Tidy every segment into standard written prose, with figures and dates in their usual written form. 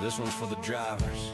This one's for the drivers.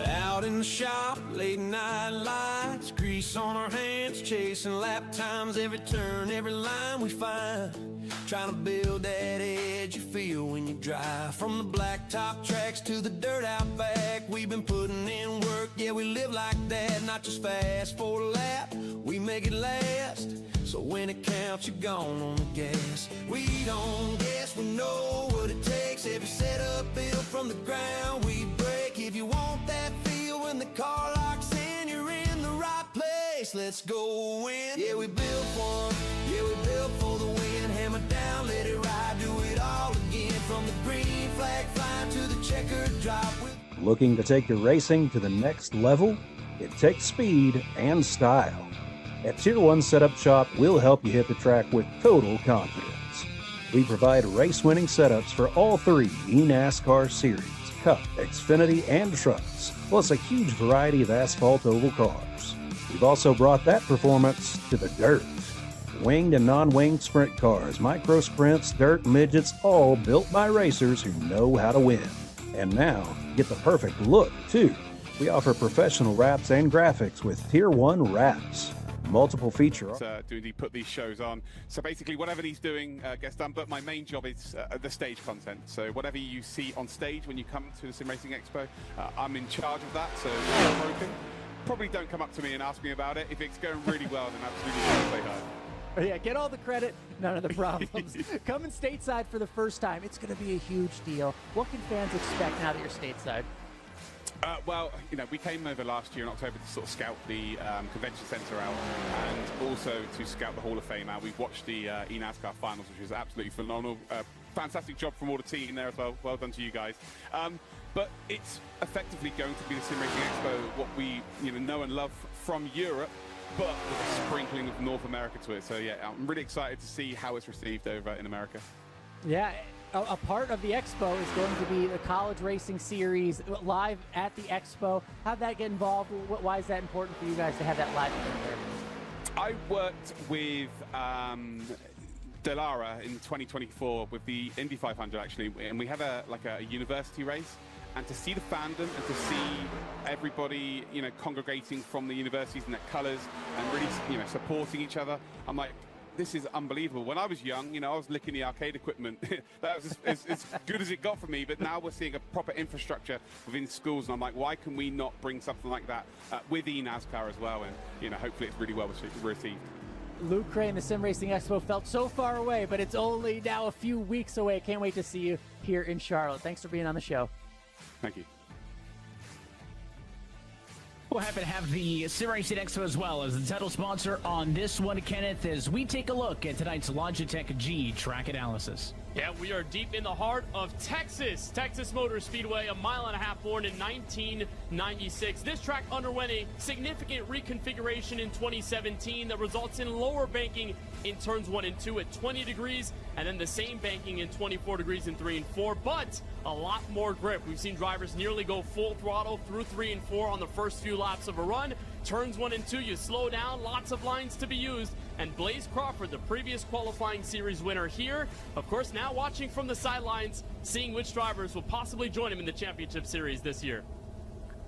Out in the shop, late night lights, grease on our hands, chasing lap times, every turn, every line we find. Trying to build that edge you feel when you drive. From the blacktop tracks to the dirt out back, we've been putting in work, yeah, we live like that. Not just fast for a lap, we make it last. So when it counts, you're gone on the gas. We don't guess, we know what it takes. Every setup built from the ground, we break. If you want that feel when the car locks in, you're in the right place. Let's go win. Yeah, we built one. Yeah, we built for the win. Hammer down, let it ride, do it all again. From the green flag flying to the checkered drop. Looking to take your racing to the next level? It takes speed and style. At Tier 1 Setup Shop, we'll help you hit the track with total confidence. We provide race-winning setups for all three eNASCAR series, Cup, Xfinity, and trucks, plus a huge variety of asphalt oval cars. We've also brought that performance to the dirt. Winged and non-winged sprint cars, micro sprints, dirt midgets, all built by racers who know how to win. And now, get the perfect look, too. We offer professional wraps and graphics with Tier 1 wraps. Multiple feature. Do put these shows on? So basically, whatever he's doing gets done. But my main job is the stage content. So whatever you see on stage when you come to the Sim Racing Expo, I'm in charge of that. So if it's broken, probably don't come up to me and ask me about it. If it's going really well, then absolutely don't say hi. Yeah, get all the credit, none of the problems. Coming stateside for the first time, it's going to be a huge deal. What can fans expect now that you're stateside? Well, you know, we came over last year in October to sort of scout the convention center out and also to scout the Hall of Fame out. We've watched the eNASCAR finals, which is absolutely phenomenal. Fantastic job from all the team there as well. Well done to you guys. But it's effectively going to be the Sim Racing Expo, what we know and love from Europe, but with a sprinkling of North America to it. So yeah, I'm really excited to see how it's received over in America. Yeah. A part of the Expo is going to be the College Racing Series live at the Expo. How'd that get involved? Why is that important for you guys to have that live event there? I worked with Delara in 2024 with the Indy 500 actually, and we have a university race. And to see the fandom and to see everybody, congregating from the universities in their colours and really, supporting each other, I'm like, this is unbelievable. When I was young, I was licking the arcade equipment. That was as good as it got for me. But now we're seeing a proper infrastructure within schools, and I'm like, why can we not bring something like that with eNASCAR as well? And hopefully it's really well received. Luke Crane, the Sim Racing Expo felt so far away, but it's only now a few weeks away. Can't wait to see you here in Charlotte. Thanks for being on the show. Thank you. We'll happen to have the Sim Racing Expo as well as the title sponsor on this one, Kenneth, as we take a look at tonight's Logitech G track analysis. Yeah, we are deep in the heart of Texas. Texas Motor Speedway, a mile and a half born in 1996. This track underwent a significant reconfiguration in 2017 that results in lower banking in turns 1 and 2 at 20 degrees, and then the same banking in 24 degrees in 3 and 4, but a lot more grip. We've seen drivers nearly go full throttle through 3 and 4 on the first few laps of a run. Turns 1 and 2, you slow down, lots of lines to be used. And Blaze Crawford, the previous qualifying series winner here, of course, now watching from the sidelines, seeing which drivers will possibly join him in the championship series this year.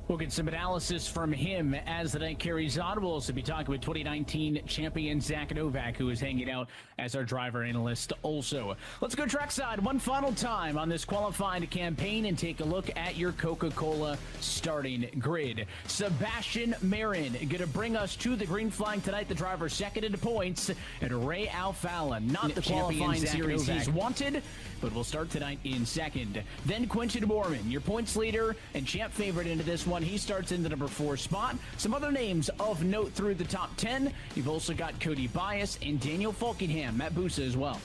We'll get some analysis from him as the night carries on. We'll also be talking with 2019 champion Zach Novak, who is hanging out as our driver analyst also. Let's go trackside one final time on this qualifying campaign and take a look at your Coca-Cola starting grid. Sebastian Marin going to bring us to the green flag tonight. The driver second into points, and Ray Alfala, not the qualifying series he's wanted, but will start tonight in second. Then Quentin Mormon, your points leader and champ favorite into this one. He starts in the number 4 spot. Some other names of note through the top 10. You've also got Cody Bias and Daniel Falkingham, Matt Busa as well.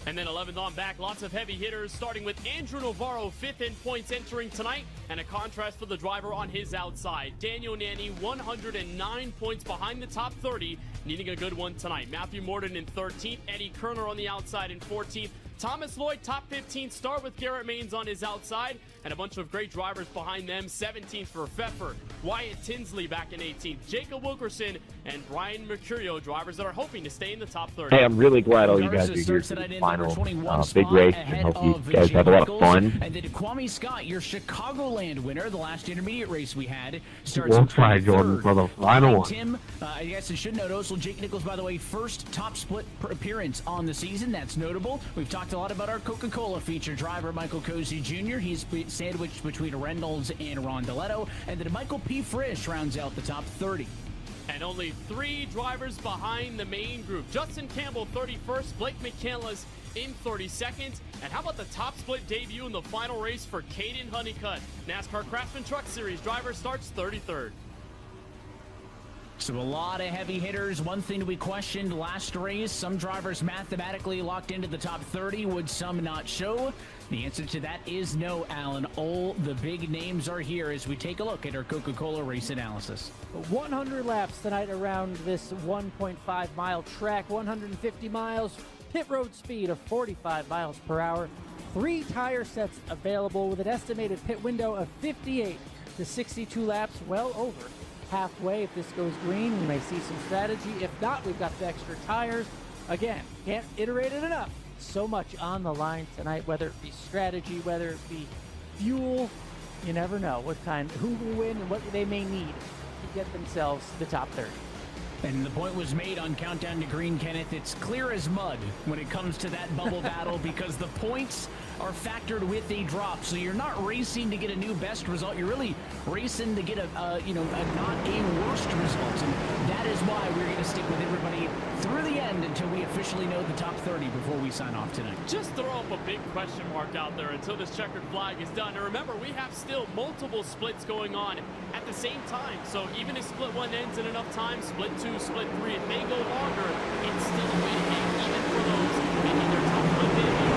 And then 11th on back, lots of heavy hitters, starting with Andrew Navarro, 5th in points entering tonight, and a contrast for the driver on his outside. Daniel Nanny, 109 points behind the top 30, needing a good one tonight. Matthew Morden in 13th, Eddie Kerner on the outside in 14th, Thomas Lloyd, top 15 start with Garrett Maines on his outside, and a bunch of great drivers behind them. 17th for Pfeffer, Wyatt Tinsley back in 18th, Jacob Wilkerson, and Brian Mercurio, drivers that are hoping to stay in the top 30. Hey, I'm really glad all you guys are here for the final big race, and hope you guys have a lot of fun. And then Kwame Scott, your Chicagoland winner, the last intermediate race we had, starts We'll in try, Jordan, for the final one. Tim, I guess I should note also Jake Nichols, by the way, first top split appearance on the season. That's notable. We've talked a lot about our Coca-Cola feature driver, Michael Cozy Jr. He's sandwiched between Reynolds and Rondeletto. And then Michael P. Frisch rounds out the top 30. And only 3 drivers behind the main group. Justin Campbell, 31st. Blake McCandless in 32nd. And how about the top split debut in the final race for Caden Honeycutt? NASCAR Craftsman Truck Series driver starts 33rd. So a lot of heavy hitters. One thing to be questioned last race, some drivers mathematically locked into the top 30. Would some not show? The answer to that is no, Alan. All the big names are here as we take a look at our Coca-Cola race analysis. 100 laps tonight around this 1.5 mile track, 150 miles, pit road speed of 45 miles per hour. 3 tire sets available with an estimated pit window of 58 to 62 laps, well over halfway. If this goes green, we may see some strategy. If not, we've got the extra tires. Again, can't iterate it enough. So much on the line tonight, whether it be strategy, whether it be fuel. You never know who will win and what they may need to get themselves to the top 30. And the point was made on Countdown to Green, Kenneth. It's clear as mud when it comes to that bubble battle because the points are factored with a drop. So you're not racing to get a new best result. You're really racing to get a not a worst result. And that is why we're going to stick with everybody through the end until we officially know the top 30 before we sign off tonight. Just throw up a big question mark out there until this checkered flag is done. And remember, we have still multiple splits going on at the same time. So even if split 1 ends in enough time, split 2, split 3, it may go longer. It's still a waiting game, even for those making their top split debut.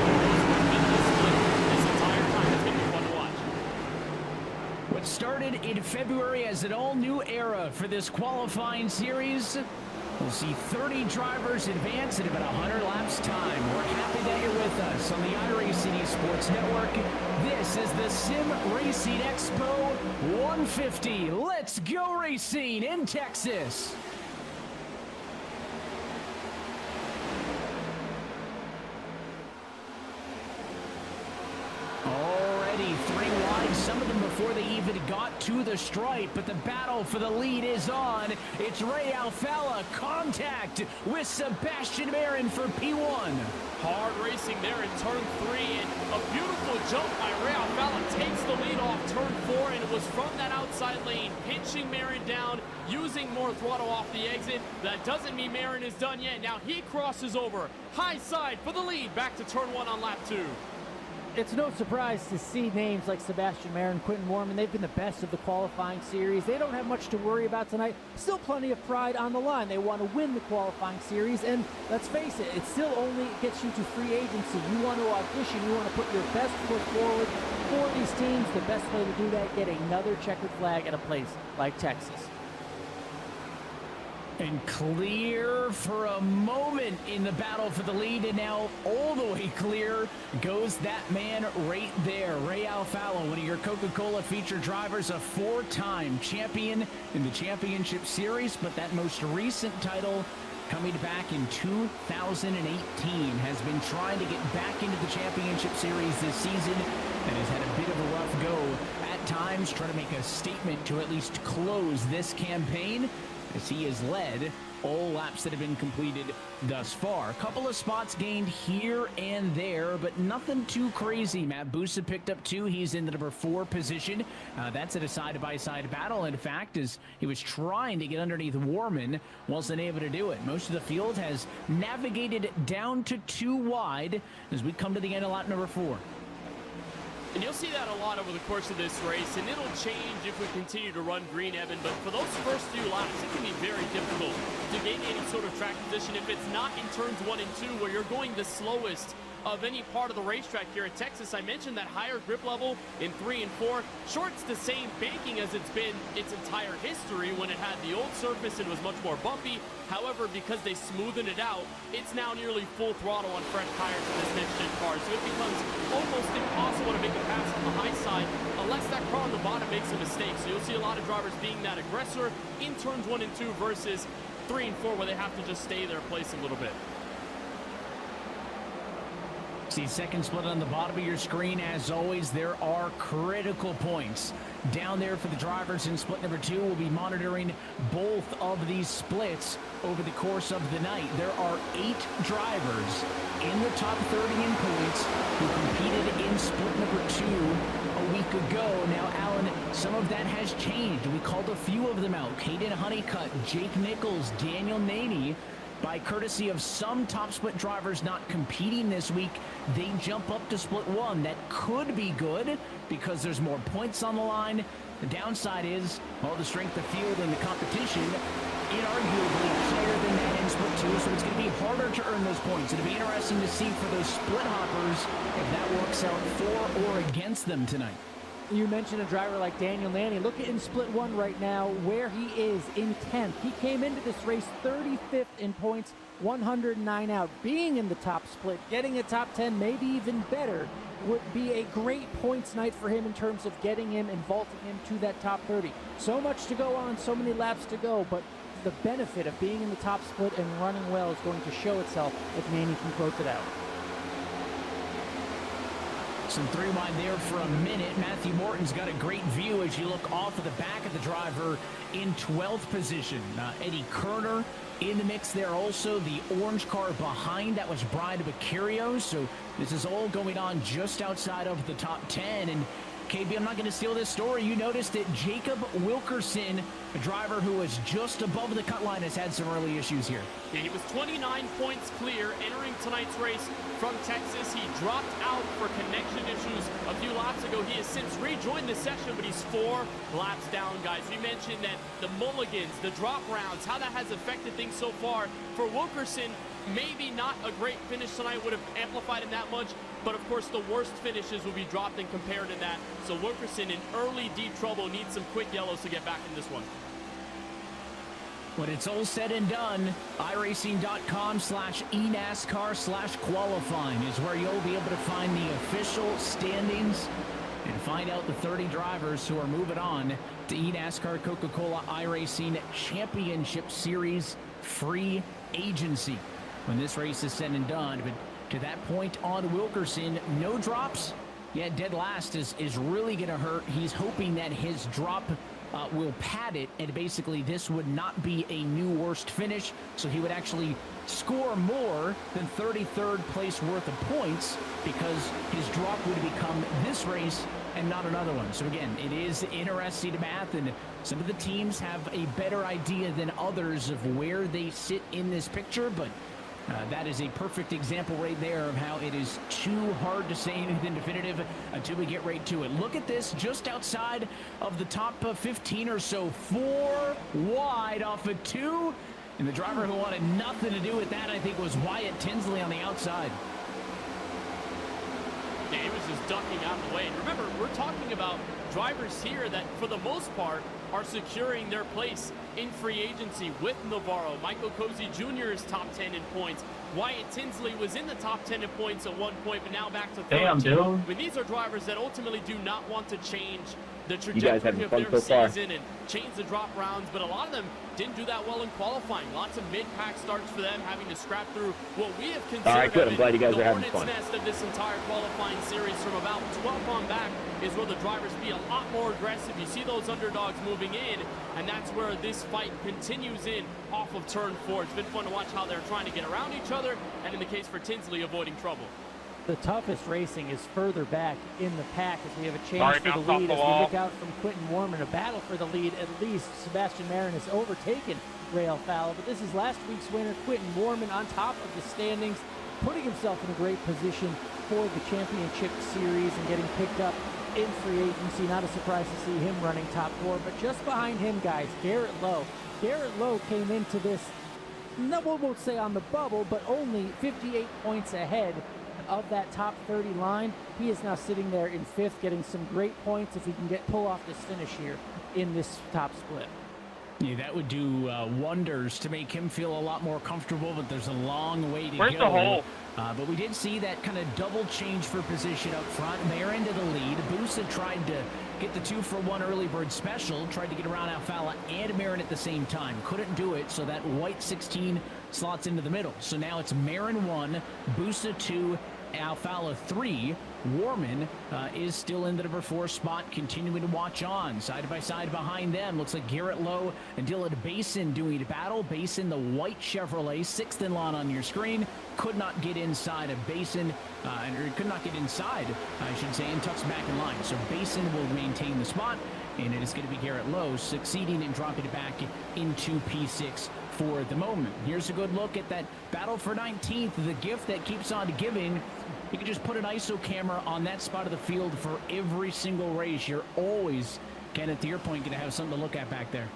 This entire time, it's going to be fun to watch. What started in February as an all-new era for this qualifying series, we'll see 30 drivers advance in about 100 laps time. We're happy that you're with us on the iRacing Esports Network. This is the Sim Racing Expo 150. Let's go racing in Texas. Already 3 wide, some of them before they even got to the stripe, but the battle for the lead is on. It's Ray Alfalla, contact with Sebastian Marin for P1. Hard racing there in turn 3, and a beautiful jump by Ray Alfalla takes the lead off turn 4, and it was from that outside lane, pinching Marin down, using more throttle off the exit. That doesn't mean Marin is done yet. Now he crosses over, high side for the lead, back to turn 1 on lap 2. It's no surprise to see names like Sebastian Marin, Quentin Warman. They've been the best of the qualifying series. They don't have much to worry about tonight. Still plenty of pride on the line. They want to win the qualifying series, and let's face it, it still only gets you to free agency. You want to audition. You want to put your best foot forward for these teams. The best way to do that, get another checkered flag at a place like Texas. And clear for a moment in the battle for the lead, and now all the way clear goes that man right there, Ray Alfalla, one of your Coca-Cola featured drivers, a 4-time champion in the championship series, but that most recent title coming back in 2018, has been trying to get back into the championship series this season and has had a bit of a rough go at times, trying to make a statement to at least close this campaign, as he has led all laps that have been completed thus far. A couple of spots gained here and there, but nothing too crazy. Matt Busa picked up 2. He's in the number 4 position. That's at a side-by-side battle, in fact, as he was trying to get underneath Warman, wasn't able to do it. Most of the field has navigated down to 2 wide as we come to the end of lap number 4. And you'll see that a lot over the course of this race, and it'll change if we continue to run green, Evan. But for those first few laps, it can be very difficult to gain any sort of track position if it's not in turns 1 and 2 where you're going the slowest of any part of the racetrack here at Texas. I mentioned that higher grip level in 3 and 4. Short's the same banking as it's been its entire history when it had the old surface and was much more bumpy. However, because they smoothened it out, it's now nearly full throttle on fresh tires for this next-gen car. So it becomes almost impossible to make a pass on the high side unless that car on the bottom makes a mistake. So you'll see a lot of drivers being that aggressor in turns 1 and 2 versus 3 and 4 where they have to just stay their place a little bit. See second split on the bottom of your screen. As always, there are critical points down there for the drivers in split number 2. We'll be monitoring both of these splits over the course of the night. There are 8 drivers in the top 30 in points who competed in split number 2 a week ago. Now, Alan, some of that has changed. We called a few of them out. Caden Honeycutt, Jake Nichols, Daniel Naney. By courtesy of some top split drivers not competing this week, they jump up to split 1. That could be good because there's more points on the line. The downside is, well, the strength of field and the competition inarguably higher than that in split 2, so it's going to be harder to earn those points. It'll be interesting to see for those split hoppers if that works out for or against them tonight. You mentioned a driver like Daniel Naney. Look at in split 1 right now where he is in 10th. He came into this race 35th in points, 109 out. Being in the top split, getting a top 10, maybe even better, would be a great points night for him in terms of getting him and vaulting him to that top 30. So much to go on, so many laps to go, but the benefit of being in the top split and running well is going to show itself if Naney can close it out. Some 3 wide there for a minute. Matthew Morton's got a great view as you look off of the back of the driver in 12th position. Eddie Kerner in the mix there also. The orange car behind, that was Brian Beccario. So this is all going on just outside of the top 10. And KB, I'm not going to steal this story. You noticed that Jacob Wilkerson, a driver who was just above the cut line, has had some early issues here. Yeah, he was 29 points clear entering tonight's race from Texas. He dropped out for connection issues a few laps ago. He has since rejoined the session, but he's 4 laps down, guys. We mentioned that the mulligans, the drop rounds, how that has affected things so far. For Wilkerson, maybe not a great finish tonight would have amplified him that much, but of course the worst finishes will be dropped and compared to that. So Wilkerson in early deep trouble, needs some quick yellows to get back in this one. When it's all said and done, iRacing.com/eNASCAR/qualifying is where you'll be able to find the official standings and find out the 30 drivers who are moving on to eNASCAR Coca-Cola iRacing Championship Series free agency when this race is said and done. But to that point on Wilkerson, no drops. Yeah, dead last is really going to hurt. He's hoping that his drop will pad it, and basically this would not be a new worst finish, so he would actually score more than 33rd place worth of points because his drop would become this race and not another one. So again, it is interesting math, and some of the teams have a better idea than others of where they sit in this picture, but that is a perfect example right there of how it is too hard to say anything definitive until we get right to it. Look at this, just outside of the top 15 or so, 4 wide off of 2. And the driver who wanted nothing to do with that, I think, was Wyatt Tinsley on the outside. Yeah, he was just ducking out of the way. And remember, we're talking about drivers here that, for the most part, are securing their place in free agency with Navarro. Michael Cozy Jr. is top 10 in points. Wyatt Tinsley was in the top 10 in points at one point, but now back to 13. Damn, dude. I mean, these are drivers that ultimately do not want to change the trajectory of their season and change the drop rounds, but a lot of them didn't do that well in qualifying. Lots of mid-pack starts for them, having to scrap through what we have considered all right, good. I'm glad you guys the are having hornet's fun. nest of this entire qualifying series. From about 12 on back is where the drivers be a lot more aggressive. You see those underdogs moving in, and that's where this fight continues in off of turn 4. It's been fun to watch how they're trying to get around each other, and in the case for Tinsley, avoiding trouble. The toughest racing is further back in the pack as we have a change for the lead as we look out from Quentin Warman. A battle for the lead, at least. Sebastian Marin has overtaken Rail Fallow, but this is last week's winner, Quentin Warman, on top of the standings, putting himself in a great position for the championship series and getting picked up in free agency. Not a surprise to see him running top 4, but just behind him, guys, Garrett Lowe. Garrett Lowe came into this no one won't say on the bubble, but only 58 points ahead of that top 30 line. He is now sitting there in 5th, getting some great points if he can pull off this finish here in this top split. Yeah, that would do wonders to make him feel a lot more comfortable, but there's a long way to Where's go. the hole? But we did see that kind of double change for position up front. Mayer into the lead. Busa tried to get the 2-for-1 early bird special, tried to get around Alfala and Marin at the same time. Couldn't do it, so that white 16 slots into the middle. So now it's Marin 1, Busa 2, Alfala 3. Warman is still in the number 4 spot, continuing to watch on. Side by side behind them, looks like Garrett Lowe and Dylan Basin doing battle. Basin, the white Chevrolet, 6th in line on your screen, could not get inside of Basin, or could not get inside, I should say, and tucks back in line. So Basin will maintain the spot, and it is going to be Garrett Lowe succeeding in dropping it back into P6 for the moment. Here's a good look at that battle for 19th, the gift that keeps on giving. You can just put an ISO camera on that spot of the field for every single race. You're always, Kenneth, to your point, going to have something to look at back there.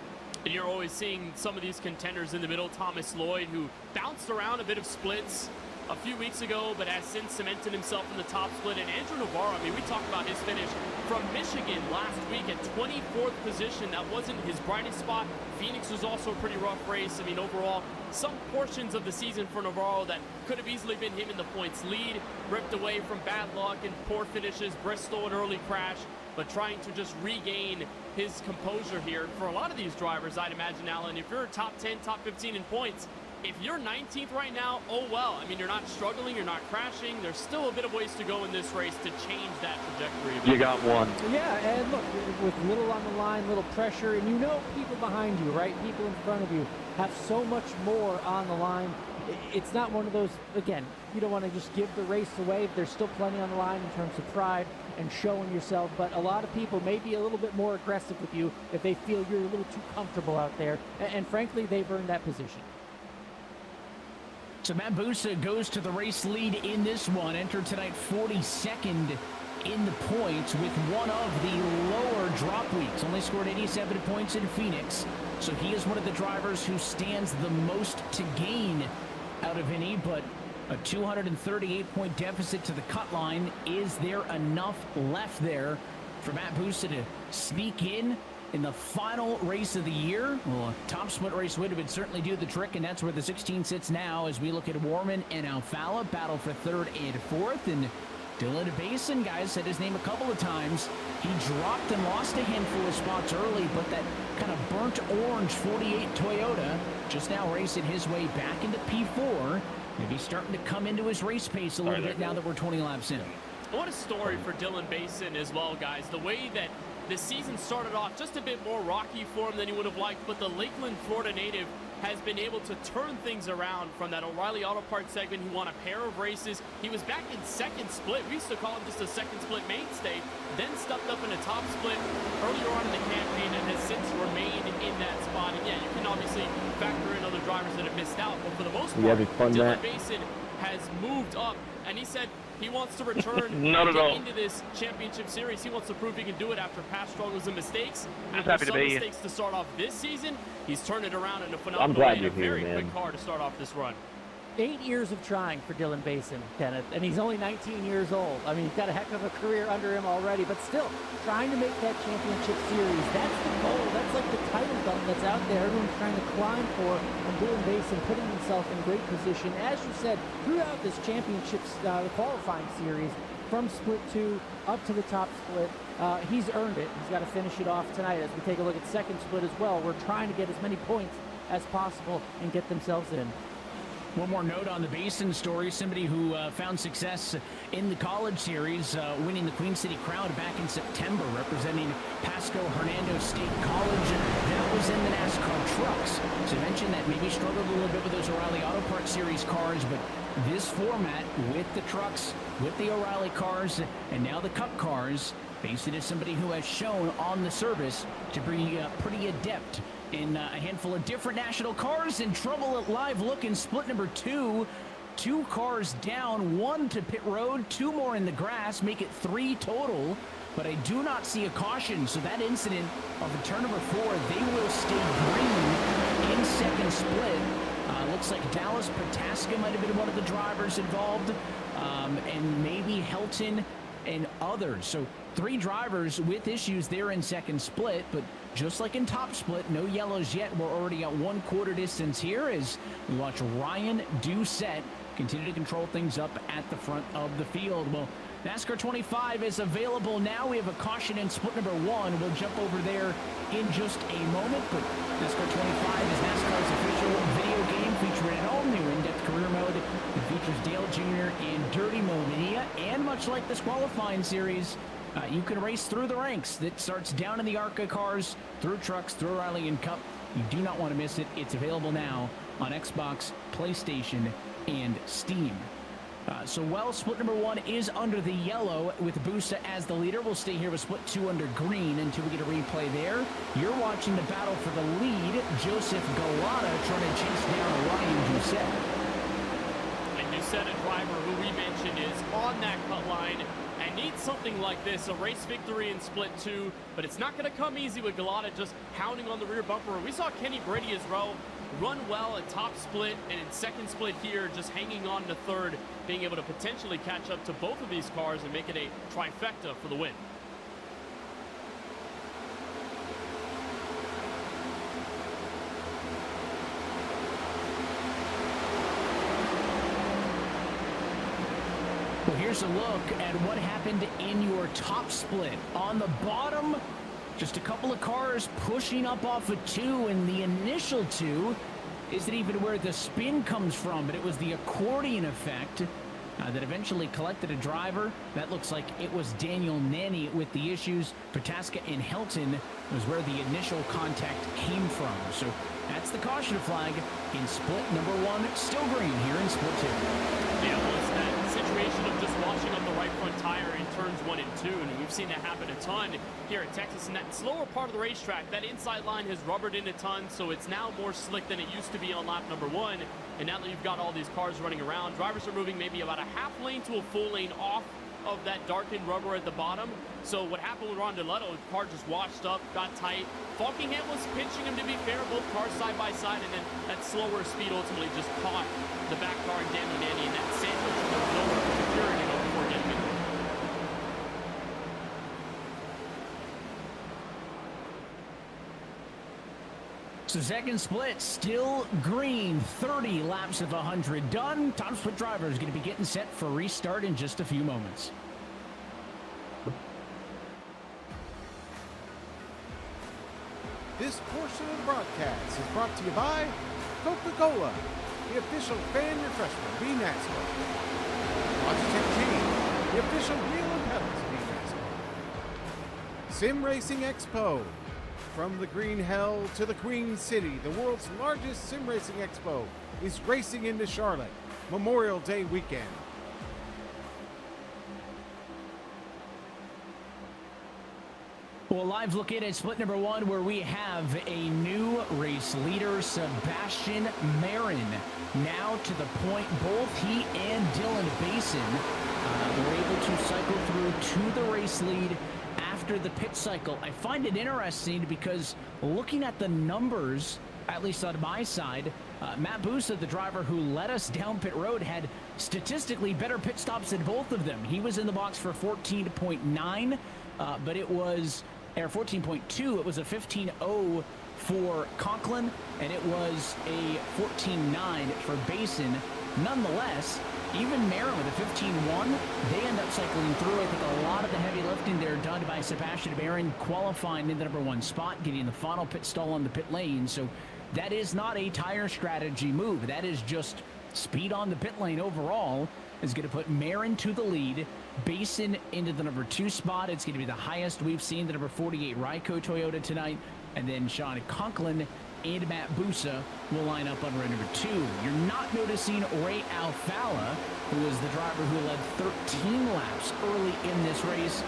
And you're always seeing some of these contenders in the middle. Thomas Lloyd, who bounced around a bit of splits a few weeks ago, but has since cemented himself in the top split. And Andrew Navarro, I mean, we talked about his finish from Michigan last week at 24th position. That wasn't his brightest spot. Phoenix was also a pretty rough race. I mean, overall, some portions of the season for Navarro that could have easily been him in the points lead, ripped away from bad luck and poor finishes. Bristol, an early crash, but trying to just regain his composure here. For a lot of these drivers, I'd imagine, Alan, if you're top 10, top 15 in points, if you're 19th right now, oh well. I mean, you're not struggling, you're not crashing. There's still a bit of ways to go in this race to change that trajectory. You got one. Yeah, and look, with little on the line, little pressure, and you know people behind you, right? People in front of you have so much more on the line. It's not one of those, again, you don't want to just give the race away. There's still plenty on the line in terms of pride and showing yourself, but a lot of people may be a little bit more aggressive with you if they feel you're a little too comfortable out there, and frankly, they've earned that position. So Matt Busa goes to the race lead in this one. Entered tonight 42nd in the points with one of the lower drop weeks. Only scored 87 points in Phoenix. So he is one of the drivers who stands the most to gain out of any, but a 238-point deficit to the cut line. Is there enough left there for Matt Busa to sneak in the final race of the year? Well, a top split race would certainly do the trick, and that's where the 16 sits now as we look at Warman and Alfala battle for 3rd and 4th. And Dylan Basin, guys, said his name a couple of times. He dropped and lost a handful of spots early, but that kind of burnt orange 48 Toyota just now racing his way back into P4. Maybe starting to come into his race pace a little bit now that we're 20 laps in. What a story for Dylan Basin as well, guys. The way that the season started off just a bit more rocky for him than he would have liked, but the Lakeland, Florida native has been able to turn things around from that O'Reilly Auto Parts segment. He won a pair of races. He was back in 2nd split. We used to call him just a 2nd split mainstay, then stepped up in a top split earlier on in the campaign and has since remained in that spot. And yeah, you can obviously factor in other drivers that have missed out, but for the most part, Dylan Basin has moved up, and he said he wants to return into this championship series. He wants to prove he can do it after past struggles and mistakes. After some mistakes to start off this season, he's turned it around in a phenomenal way in a very quick car to start off this run. 8 years of trying for Dylan Basin, Kenneth, and he's only 19 years old. I mean, he's got a heck of a career under him already, but still trying to make that championship series. That's the goal. That's like the title belt that's out there. Everyone's trying to climb for, and Dylan Basin putting himself in great position. As you said, throughout this championship qualifying series, from split 2 up to the top split, he's earned it. He's got to finish it off tonight as we take a look at 2nd split as well. We're trying to get as many points as possible and get themselves in. One more note on the Basin story. Somebody who found success in the college series, winning the Queen City Crown back in September, representing Pasco Hernando State College. That was in the NASCAR trucks. So I mentioned that maybe struggled a little bit with those O'Reilly Auto Parts Series cars, but this format with the trucks, with the O'Reilly cars, and now the Cup cars, Basin is somebody who has shown on the service to be pretty adept in a handful of different national cars. In trouble at live look in split number 2. 2 cars down, 1 to pit road, 2 more in the grass, make it 3 total. But I do not see a caution, so that incident of the turn number 4, they will stay green in 2nd split. Looks looks like Dallas Pataska might have been one of the drivers involved, and maybe Helton and others. So 3 drivers with issues there in second split, but just like in top split, no yellows yet. We're already at 1/4 distance here as we watch Ryan Doucette continue to control things up at the front of the field. Well, NASCAR 25 is available now. We have a caution in split number 1. We'll jump over there in just a moment, but NASCAR 25 is NASCAR's official video game featuring an all-new in-depth career mode that features Dale Jr. and Dirty Mania, and much like this qualifying series, you can race through the ranks. That starts down in the ARCA cars, through trucks, through Riley and Cup. You do not want to miss it. It's available now on Xbox, PlayStation, and Steam. Split number 1 is under the yellow with Busa as the leader. We'll stay here with split 2 under green until we get a replay there. You're watching the battle for the lead. Joseph Galata trying to chase down Ryan Doucette. And Doucette, a driver who we mentioned is on that cut line and needs something like this, a race victory in split 2, but it's not going to come easy with Galata just hounding on the rear bumper. We saw Kenny Brady as well run well at top split, and in second split here, just hanging on to third, being able to potentially catch up to both of these cars and make it a trifecta for the win. Well, here's a look at what happened in your top split. On the bottom, just a couple of cars pushing up off of 2, and the initial 2 isn't even where the spin comes from, but it was the accordion effect that eventually collected a driver. That looks like it was Daniel Nanny with the issues. Pataska and Helton was where the initial contact came from. So that's the caution flag in split number 1. Still green here in split 2. Yeah, well, it's that situation of just washing up the right front tire in turns 1 and 2, and we've seen that happen a ton here at Texas. And that slower part of the racetrack, that inside line has rubbered in a ton, so it's now more slick than it used to be on lap number 1. And now that you've got all these cars running around, drivers are moving maybe about a half lane to a full lane off of that darkened rubber at the bottom. So what happened with Ron DeLetto, the car just washed up, got tight. Falkingham was pinching him, to be fair, both cars side by side, and then that slower speed ultimately just caught the back car and Daniel Nanny in that sandwich. There was nowhere to secure it before getting it. So second split, still green. 30 laps of 100 done. Top split driver is going to be getting set for restart in just a few moments. This portion of the broadcast is brought to you by Coca-Cola, the official fan refreshment of eNASCAR. Logitech G, the official wheel and pedals of eNASCAR. Sim Racing Expo. From the Green Hell to the Queen City, the world's largest sim racing expo is racing into Charlotte, Memorial Day weekend. Well, live look in at split number 1, where we have a new race leader, Sebastian Marin. Now to the point, both he and Dylan Basin were able to cycle through to the race lead after the pit cycle. I find it interesting because looking at the numbers, at least on my side, Matt Busa, the driver who led us down pit road, had statistically better pit stops than both of them. He was in the box for 14.9, but it was, or 14.2, it was a 15.0 for Conklin, and it was a 14.9 for Basin. Nonetheless, even Marin with a 15.1, they end up cycling through. I think a lot of the heavy lifting there done by Sebastian Marin, qualifying in the number 1 spot, getting the final pit stall on the pit lane. So that is not a tire strategy move. That is just speed on the pit lane overall. Is going to put Marin to the lead. Basin into the number 2 spot. It's going to be the highest we've seen, the number 48 Ryko Toyota tonight. And then Sean Conklin and Matt Busa will line up on row number 2. You're not noticing Ray Alfala, who is the driver who led 13 laps early in this race.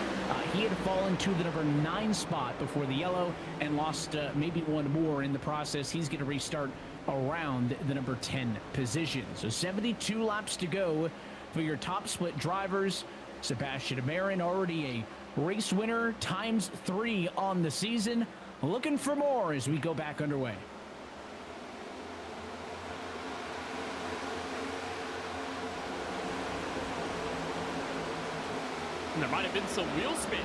He had fallen to the number 9 spot before the yellow and lost maybe one more in the process. He's going to restart around the number 10 position. So 72 laps to go for your top split drivers. Sebastian Marin, already a race winner, times 3 on the season. Looking for more as we go back underway. And there might have been some wheel spin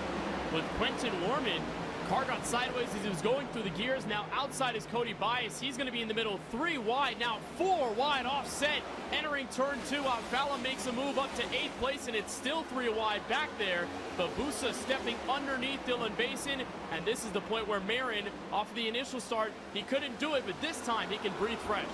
with Quentin Warman. Car got sideways as he was going through the gears. Now outside is Cody Bias. He's going to be in the middle. 3 wide, now 4 wide offset. Entering turn 2, Alfala makes a move up to 8th place, and it's still 3 wide back there. But Busa stepping underneath Dylan Basin, and this is the point where Marin, off of the initial start, he couldn't do it, but this time he can breathe fresh.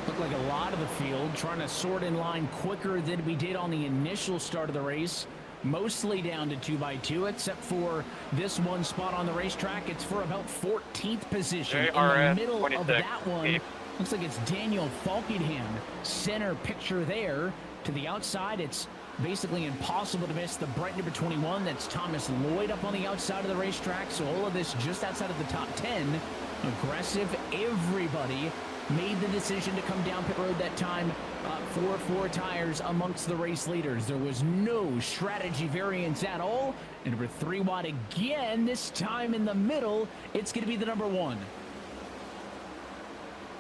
Looked like a lot of the field trying to sort in line quicker than we did on the initial start of the race. Mostly down to 2x2, except for this one spot on the racetrack. It's for about 14th position. In the middle of that one, looks like it's Daniel Falkenham. Center picture there. To the outside, it's basically impossible to miss the bright number 21. That's Thomas Lloyd up on the outside of the racetrack. So all of this just outside of the top 10. Aggressive. Everybody made the decision to come down pit road that time for 4 tires amongst the race leaders. There was no strategy variance at all. And number 3 wide again, this time in the middle, it's going to be the number 1.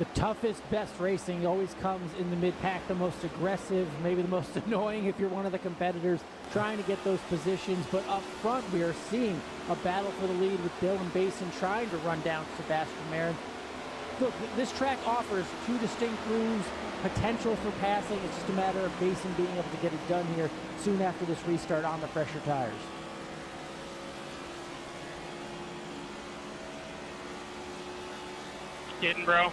The toughest, best racing always comes in the mid-pack, the most aggressive, maybe the most annoying if you're one of the competitors trying to get those positions. But up front, we are seeing a battle for the lead with Dylan Basin trying to run down Sebastian Marin. Look, this track offers 2 distinct grooves, potential for passing. It's just a matter of Basin being able to get it done here soon after this restart on the fresher tires. Getting, bro.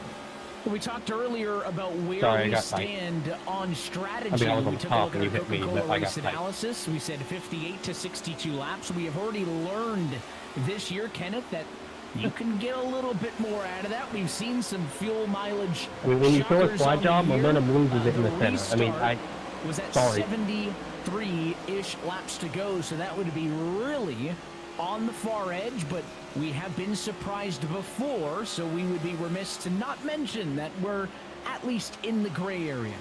We talked earlier about where we stand on strategy. I was on we took top a look and at you hit me, Coca-Cola but I race got analysis. We said 58 to 62 laps. We have already learned this year, Kenneth, that you can get a little bit more out of that. We've seen some fuel mileage. I mean, when you throw a slide job, momentum loses it in the center. I mean, was at 73-ish laps to go, so that would be really on the far edge, but we have been surprised before, so we would be remiss to not mention that we're at least in the gray area.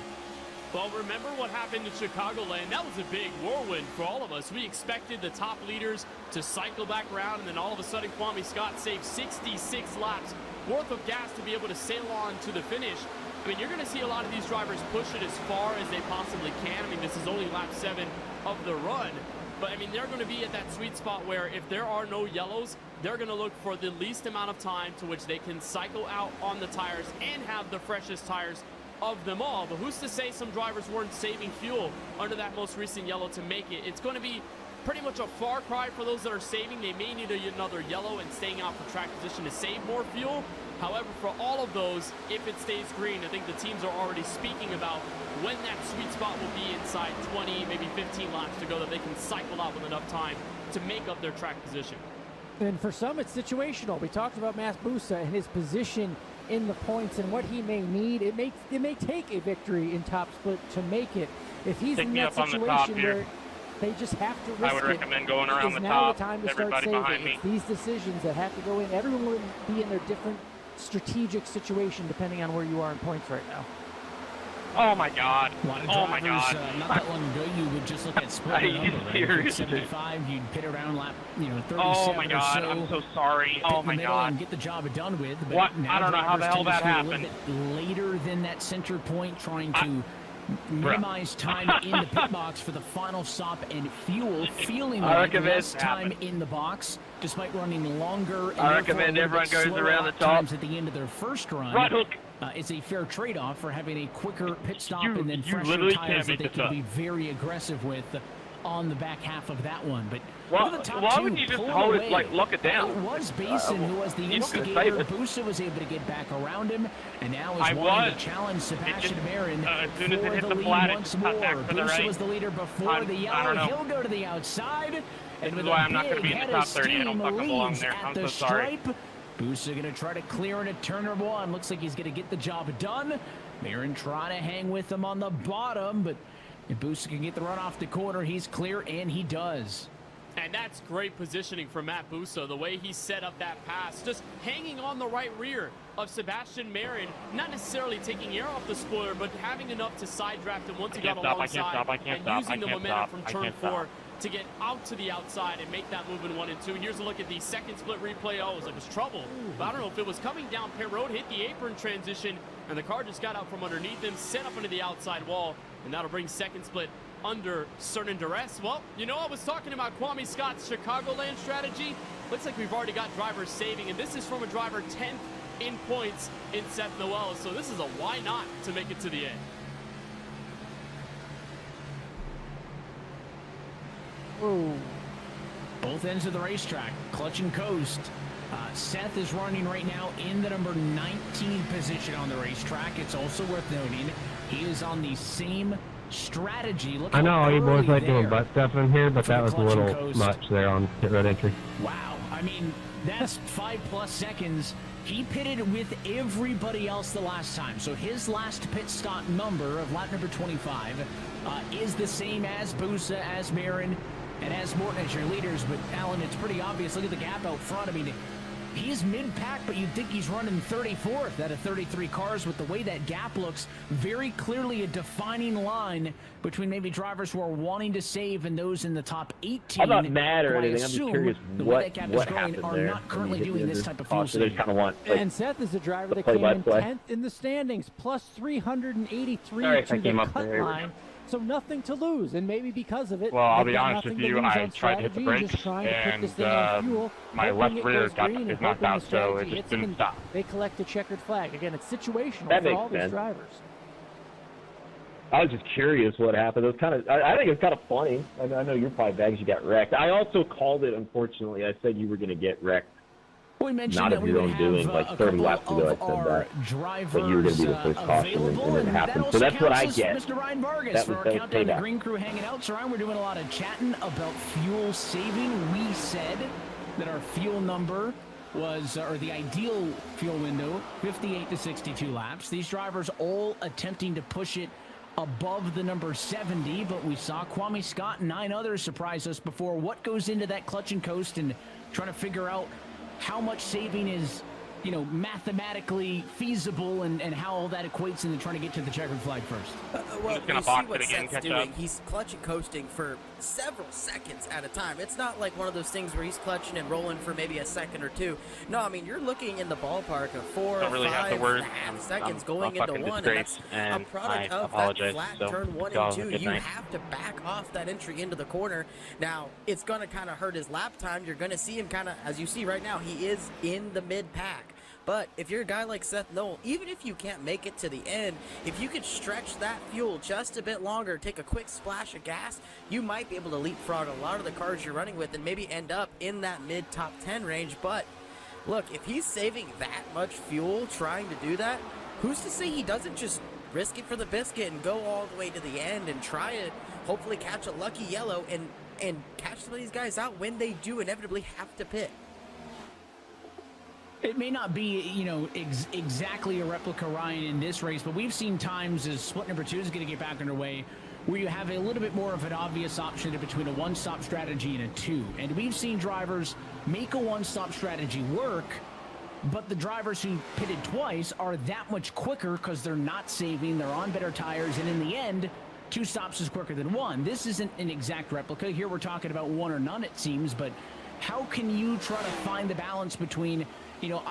Well, remember what happened in Chicagoland? That was a big whirlwind for all of us. We expected the top leaders to cycle back around, and then all of a sudden, Kwame Scott saved 66 laps worth of gas to be able to sail on to the finish. I mean, you're going to see a lot of these drivers push it as far as they possibly can. I mean, this is only lap 7 of the run. But, I mean, they're going to be at that sweet spot where if there are no yellows, they're going to look for the least amount of time to which they can cycle out on the tires and have the freshest tires of them all. But who's to say some drivers weren't saving fuel under that most recent yellow to make it? It's going to be pretty much a far cry for those that are saving. They may need another yellow and staying out for track position to save more fuel. However, for all of those, if it stays green, I think the teams are already speaking about when that sweet spot will be inside 20, maybe 15 laps to go, that they can cycle out with enough time to make up their track position. And for some, it's situational. We talked about Mass Busa and his position in the points and what he may need. It may take a victory in top split to make it. If he's in that situation where they just have to risk it, I would recommend going around the top. Now the time to start Everybody saving. behind me. It's these decisions that have to go in. Everyone will be in their different strategic situation depending on where you are in points right now. Oh my God! Oh my God! Not that long ago, you would just look at split number, right? 75, you'd pit around lap, 37 Oh my God! or so, I'm so sorry. Oh my God! And get the job done with. But What? Now I don't know how the hell that happened. A little bit later than that center point, trying to minimize time in the pit box for the final stop and fuel, feeling like less time in the box, despite running longer. And I recommend everyone goes around the top times at the end of their first run. Right hook. It's a fair trade-off for having a quicker pit stop You and then fresher literally tires can't that they make this can up. be very aggressive with on the back half of that one. But Why the top wouldn't two you just pulled hold it, away. like, lock it down? It was Basin who was the you don't get to instigator. save it. Busa was able to get back around him, and now I is wanting was. to challenge Sebastian just, Marin as for soon as it hit the the lead flat, it once just more. cut back to the Busa right. was the leader before the I yellow. don't know. He'll go to the outside. This And is with why a I'm not going to big be in the head top of 30. I don't steam fucking belong leads there. at I'm the so sorry. stripe. Busa going to try to clear into turn number 1. Looks like he's going to get the job done. Marin trying to hang with him on the bottom, but if Busa can get the run off the corner, he's clear, and he does. And that's great positioning from Matt Busa, the way he set up that pass, just hanging on the right rear of Sebastian Marin, not necessarily taking air off the spoiler, but having enough to side draft him once he got alongside and using the momentum from turn 4 to get out to the outside and make that move in 1 and 2. And here's a look at the second split replay. Oh, it was like it was trouble. But I don't know if it was coming down pit road, hit the apron transition, and the car just got out from underneath him, set up into the outside wall, and that'll bring second split under certain duress. Well, you know, I was talking about Kwame Scott's Chicagoland strategy. Looks like we've already got drivers saving, and this is from a driver 10th in points in Seth Noel. So this is a why not to make it to the end. Whoa. Both ends of the racetrack, clutch and coast. Seth is running right now in the number 19 position on the racetrack. It's also worth noting he is on the same strategy. Look, I know you boys like doing there butt stuff in here, but that was a clutch and little coast. much there on pit road entry. Wow, I mean, that's 5+ seconds. He pitted with everybody else the last time. So his last pit stop number of lap number 25 is the same as Busa, as Marin, and as Morton as your leaders. But Alan, it's pretty obvious. Look at the gap out front. I mean, he's mid-pack, but you'd think he's running 34th out of 33 cars. With the way that gap looks, very clearly a defining line between maybe drivers who are wanting to save and those in the top 18. I'm not mad or who I anything. I'm just assume curious the way what that gap is going happened are there. not currently doing this type of fuel So they saving. kind of want, like, And Seth is a driver the that came in play-by-play. 10th in the standings, plus 383 Sorry, to I came the up cut there. line. So nothing to lose, and maybe because of it, Well, I'll they've be got honest with nothing to you, lose I on tried to hit the strategy, just brakes, trying to put this and thing on fuel, my hoping left it rear goes got green, is and knocked hoping out, the so it strategy just hits them didn't and stop. they collect a checkered flag. Again, it's situational That for makes all these sense. drivers. I was just curious what happened. It was kind of, I think it's kind of funny. I know you're probably bad because you got wrecked. I also called it, unfortunately. I said you were going to get wrecked. We mentioned Not that of we your would own have doing, like a 30 couple laps ago I of said our that. drivers But you were going to be the first caution, available, and it that happened. also So that's what I counts get. as Mr. Ryan Vargas That for was- our that was countdown. The payback. Green Crew hanging out. So Ryan, we're doing a lot of chatting about fuel saving. We said that our fuel number was, or the ideal fuel window, 58 to 62 laps. These drivers all attempting to push it above the number 70, but we saw Kwame Scott and 9 others surprise us before. What goes into that clutch and coast and trying to figure out how much saving is, you know, mathematically feasible and how all that equates into trying to get to the checkered flag first? just Well, gonna you see box what it again, Seth's catch doing. up. He's clutch and coasting for several seconds at a time. It's not like one of those things where he's clutching and rolling for maybe a second or two. No, I mean, you're looking in the ballpark of 4 or Don't really have the 5 word. and a half I'm seconds a going into fucking one, disgrace, and and that's a product I of apologize. that flat So, turn 1 y'all and have a 2. good You night. have to back off that entry into the corner. Now, it's going to kind of hurt his lap time. You're going to see him kind of, as you see right now, he is in the mid-pack. But if you're a guy like Seth Noel, even if you can't make it to the end, if you could stretch that fuel just a bit longer, take a quick splash of gas, you might be able to leapfrog a lot of the cars you're running with and maybe end up in that mid-top 10 range. But look, if he's saving that much fuel trying to do that, who's to say he doesn't just risk it for the biscuit and go all the way to the end and try to hopefully catch a lucky yellow and catch some of these guys out when they do inevitably have to pit? It may not be, you know, exactly a replica, Ryan, in this race, but we've seen times as split number 2 is going to get back underway where you have a little bit more of an obvious option between a one-stop strategy and a 2. And we've seen drivers make a one-stop strategy work, but the drivers who pitted twice are that much quicker because they're not saving, they're on better tires, and in the end, 2 stops is quicker than 1. This isn't an exact replica. Here we're talking about 1 or none, it seems, but how can you try to find the balance between, you know,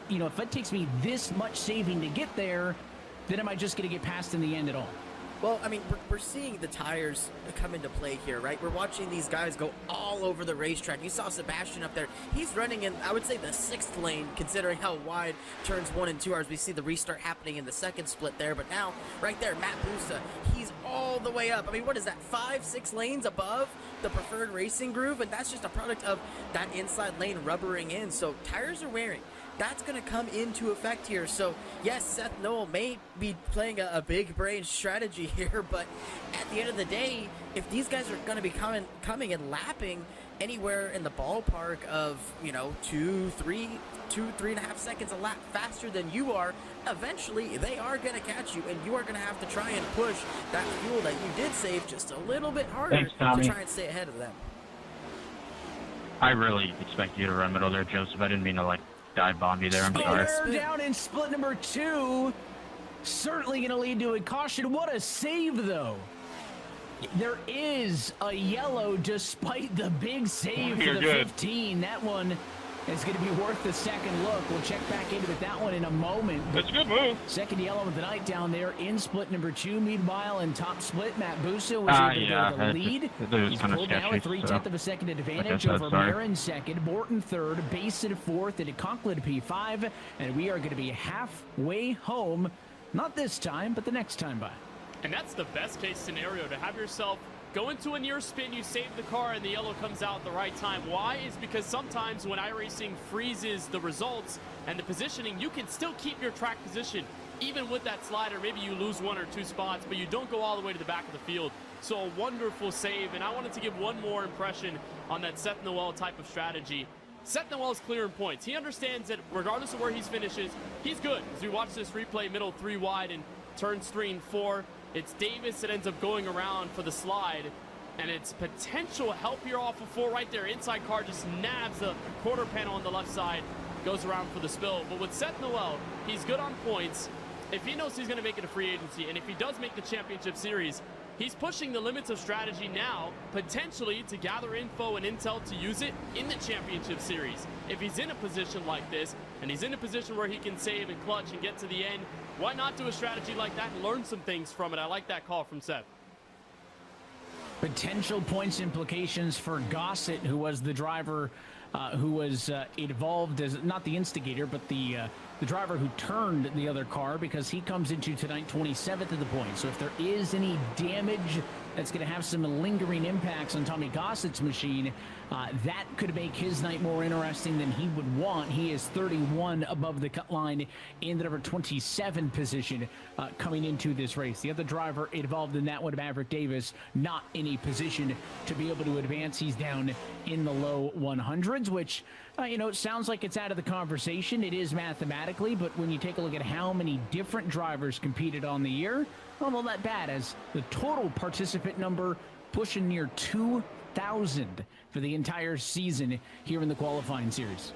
if it takes me this much saving to get there, then am I just going to get past in the end at all? Well, I mean, we're seeing the tires come into play here, right? We're watching these guys go all over the racetrack. You saw Sebastian up there. He's running in, I would say, the 6th lane, considering how wide turns 1 and 2 are, as we see the restart happening in the second split there. But now, right there, Matt Busa, he's all the way up. I mean, what is that, 5-6 lanes above the preferred racing groove? And that's just a product of that inside lane rubbering in. So tires are wearing. That's going to come into effect here. So, yes, Seth Noel may be playing a big brain strategy here, but at the end of the day, if these guys are going to be coming and lapping anywhere in the ballpark of, you know, 3.5 seconds a lap faster than you are, eventually they are going to catch you, and you are going to have to try and push that fuel that you did save just a little bit harder Thanks, Tommy. to try and stay ahead of them. I really expect you to run middle there, Joseph. I didn't mean to, like, dive bomb you there. I'm sorry. Spinner down in split number 2. Certainly going to lead to a caution. What a save, though. There is a yellow despite the big save You're for the good. 15. That one is going to be worth the second look. We'll check back into that one in a moment. That's a good move. Second yellow of the night down there in split number 2. Meanwhile, in top split, Matt Bussa was able to go to the lead. He's pulled now a 3/10 of a second advantage over Marin second, Morton third, Basin fourth, and Conklin P5. And we are going to be halfway home. Not this time, but the next time by. And that's the best case scenario, to have yourself go into a near spin, you save the car, and the yellow comes out at the right time. Why? Is because sometimes when iRacing freezes the results and the positioning, you can still keep your track position. Even with that slider, maybe you lose 1 or 2 spots, but you don't go all the way to the back of the field. So a wonderful save, and I wanted to give one more impression on that Seth Noel type of strategy. Seth Noel's clearing points. He understands that regardless of where he finishes, he's good. As we watch this replay, middle 3 wide and turns 3 and 4, it's Davis that ends up going around for the slide, and it's potential help here off of 4 right there. Inside car just nabs the quarter panel on the left side, goes around for the spill. But with Seth Noel, he's good on points. If he knows he's going to make it a free agency, and if he does make the championship series, he's pushing the limits of strategy now, potentially to gather info and intel to use it in the championship series. If he's in a position like this, and he's in a position where he can save and clutch and get to the end, why not do a strategy like that and learn some things from it? I like that call from Seth. Potential points implications for Gossett, who was the driver who was involved as, not the instigator, but the driver who turned the other car, because he comes into tonight 27th of the points. So if there is any damage that's going to have some lingering impacts on Tommy Gossett's machine, that could make his night more interesting than he would want. He is 31 above the cut line in the number 27 position coming into this race. The other driver involved in that one, Maverick Davis, not in a position to be able to advance. He's down in the low 100s, which, it sounds like it's out of the conversation. It is mathematically, but when you take a look at how many different drivers competed on the year, not that bad, as the total participant number pushing near 2,000 for the entire season here in the qualifying series.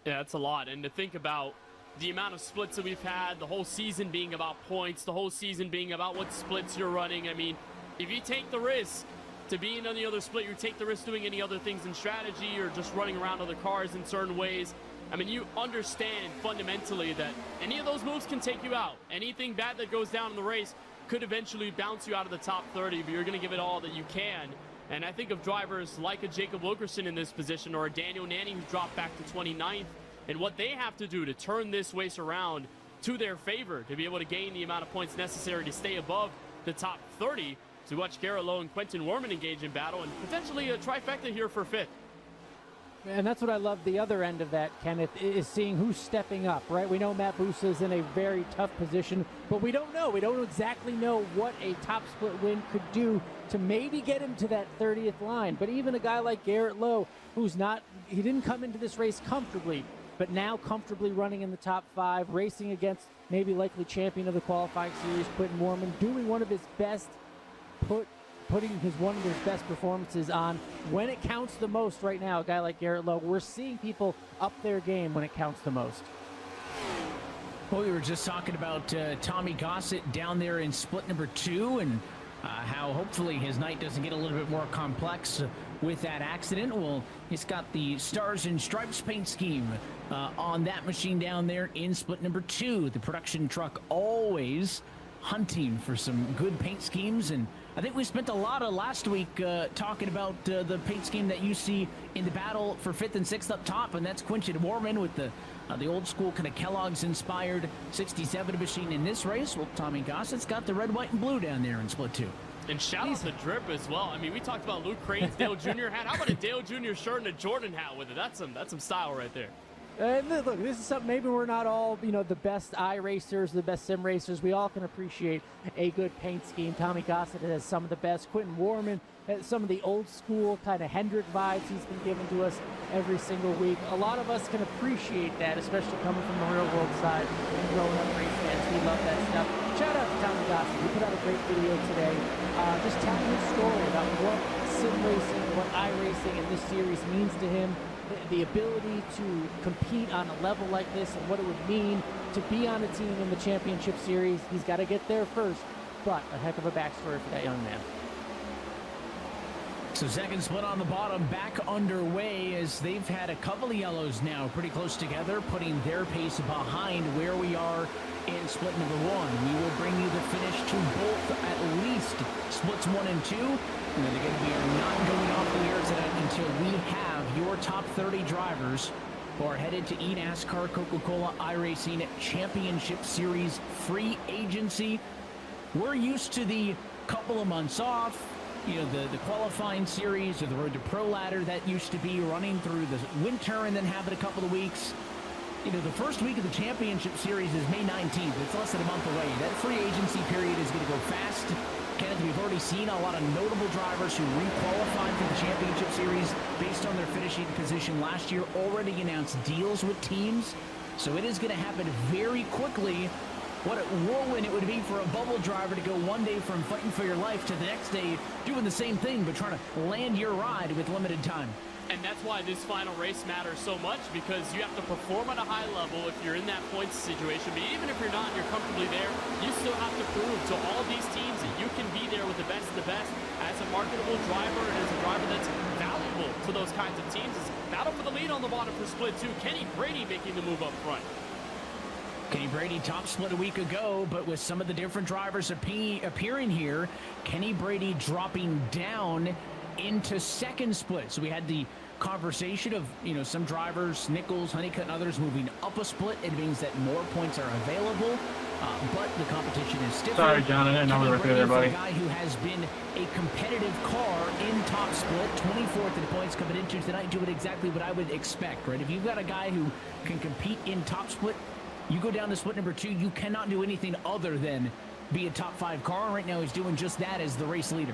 Yeah, that's a lot. And to think about the amount of splits that we've had, the whole season being about points, the whole season being about what splits you're running. I mean, if you take the risk to be in any other split, you take the risk doing any other things in strategy or just running around other cars in certain ways. I mean, you understand fundamentally that any of those moves can take you out. Anything bad that goes down in the race could eventually bounce you out of the top 30, but you're going to give it all that you can. And I think of drivers like a Jacob Wilkerson in this position, or a Daniel Nanny who's dropped back to 29th, and what they have to do to turn this race around to their favor, to be able to gain the amount of points necessary to stay above the top 30. So we watch Garrett Lowe and Quentin Warman engage in battle, and potentially a trifecta here for 5th. And that's what I love, the other end of that, Kenneth, is seeing who's stepping up, right? We know Matt Bussa is in a very tough position, but we don't know. We don't exactly know what a top split win could do to maybe get him to that 30th line. But even a guy like Garrett Lowe, he didn't come into this race comfortably, but now comfortably running in the top 5, racing against maybe likely champion of the qualifying series, Quentin Warman, doing one of his best, putting one of his best performances on when it counts the most right now. A guy like Garrett Lowe, we're seeing people up their game when it counts the most. Well, we were just talking about Tommy Gossett down there in split number 2, and how hopefully his night doesn't get a little bit more complex with that accident. Well, he's got the Stars and Stripes paint scheme on that machine down there in split number 2. The production truck always hunting for some good paint schemes, and I think we spent a lot of last week talking about the paint scheme that you see in the battle for 5th and 6th up top, and that's Quentin Warman with the old school kind of Kellogg's inspired 67 machine in this race. Well, Tommy Gossett's got the red, white, and blue down there in split 2. And shout out to Drip as well. I mean, we talked about Luke Crane's Dale Jr. hat. How about a Dale Jr. shirt and a Jordan hat with it? That's some style right there. Look, this is something, maybe we're not all, the best iRacers, the best sim racers. We all can appreciate a good paint scheme. Tommy Gossett has some of the best. Quentin Warman has some of the old school kind of Hendrick vibes he's been giving to us every single week. A lot of us can appreciate that, especially coming from the real world side and growing up race fans. We love that stuff. Shout out to Tommy Gossett. He put out a great video today, just telling his story about what sim racing, what iRacing and this series means to him. The ability to compete on a level like this and what it would mean to be on a team in the championship series. He's got to get there first, but a heck of a backstory for that young man. So second split on the bottom, back underway as they've had a couple of yellows now pretty close together, putting their pace behind where we are in split number 1. We will bring you the finish to both at least splits 1 and 2. And then again, we are not going off the air tonight until we have your top 30 drivers who are headed to eNASCAR Coca-Cola iRacing Championship Series free agency. We're used to the couple of months off, you know, the qualifying series or the Road to Pro ladder that used to be running through the winter and then having a couple of weeks. You know, the first week of the championship series is May 19th. It's less than a month away. That free agency period is going to go fast. Kenneth, we've already seen a lot of notable drivers who re-qualified for the championship series based on their finishing position last year, already announced deals with teams. So it is going to happen very quickly. What a whirlwind it would be for a bubble driver to go one day from fighting for your life to the next day doing the same thing, but trying to land your ride with limited time. And that's why this final race matters so much, because you have to perform at a high level if you're in that points situation. But even if you're not and you're comfortably there, you still have to prove to all of these teams that you can be there with the best of the best as a marketable driver and as a driver that's valuable to those kinds of teams. It's battle for the lead on the bottom for split 2. Kenny Brady making the move up front. Kenny Brady top split a week ago, but with some of the different drivers appearing here, Kenny Brady dropping down into second split. So we had the conversation of, you know, some drivers, Nichols, Honeycutt, and others moving up a split. It means that more points are available, but the competition is stiffer. Sorry, John, I didn't know we were through there, buddy. A guy who has been a competitive car in top split, 24th in the points coming into tonight, doing exactly what I would expect, right? If you've got a guy who can compete in top split, you go down to split number 2, you cannot do anything other than be a top 5 car. Right now, he's doing just that as the race leader.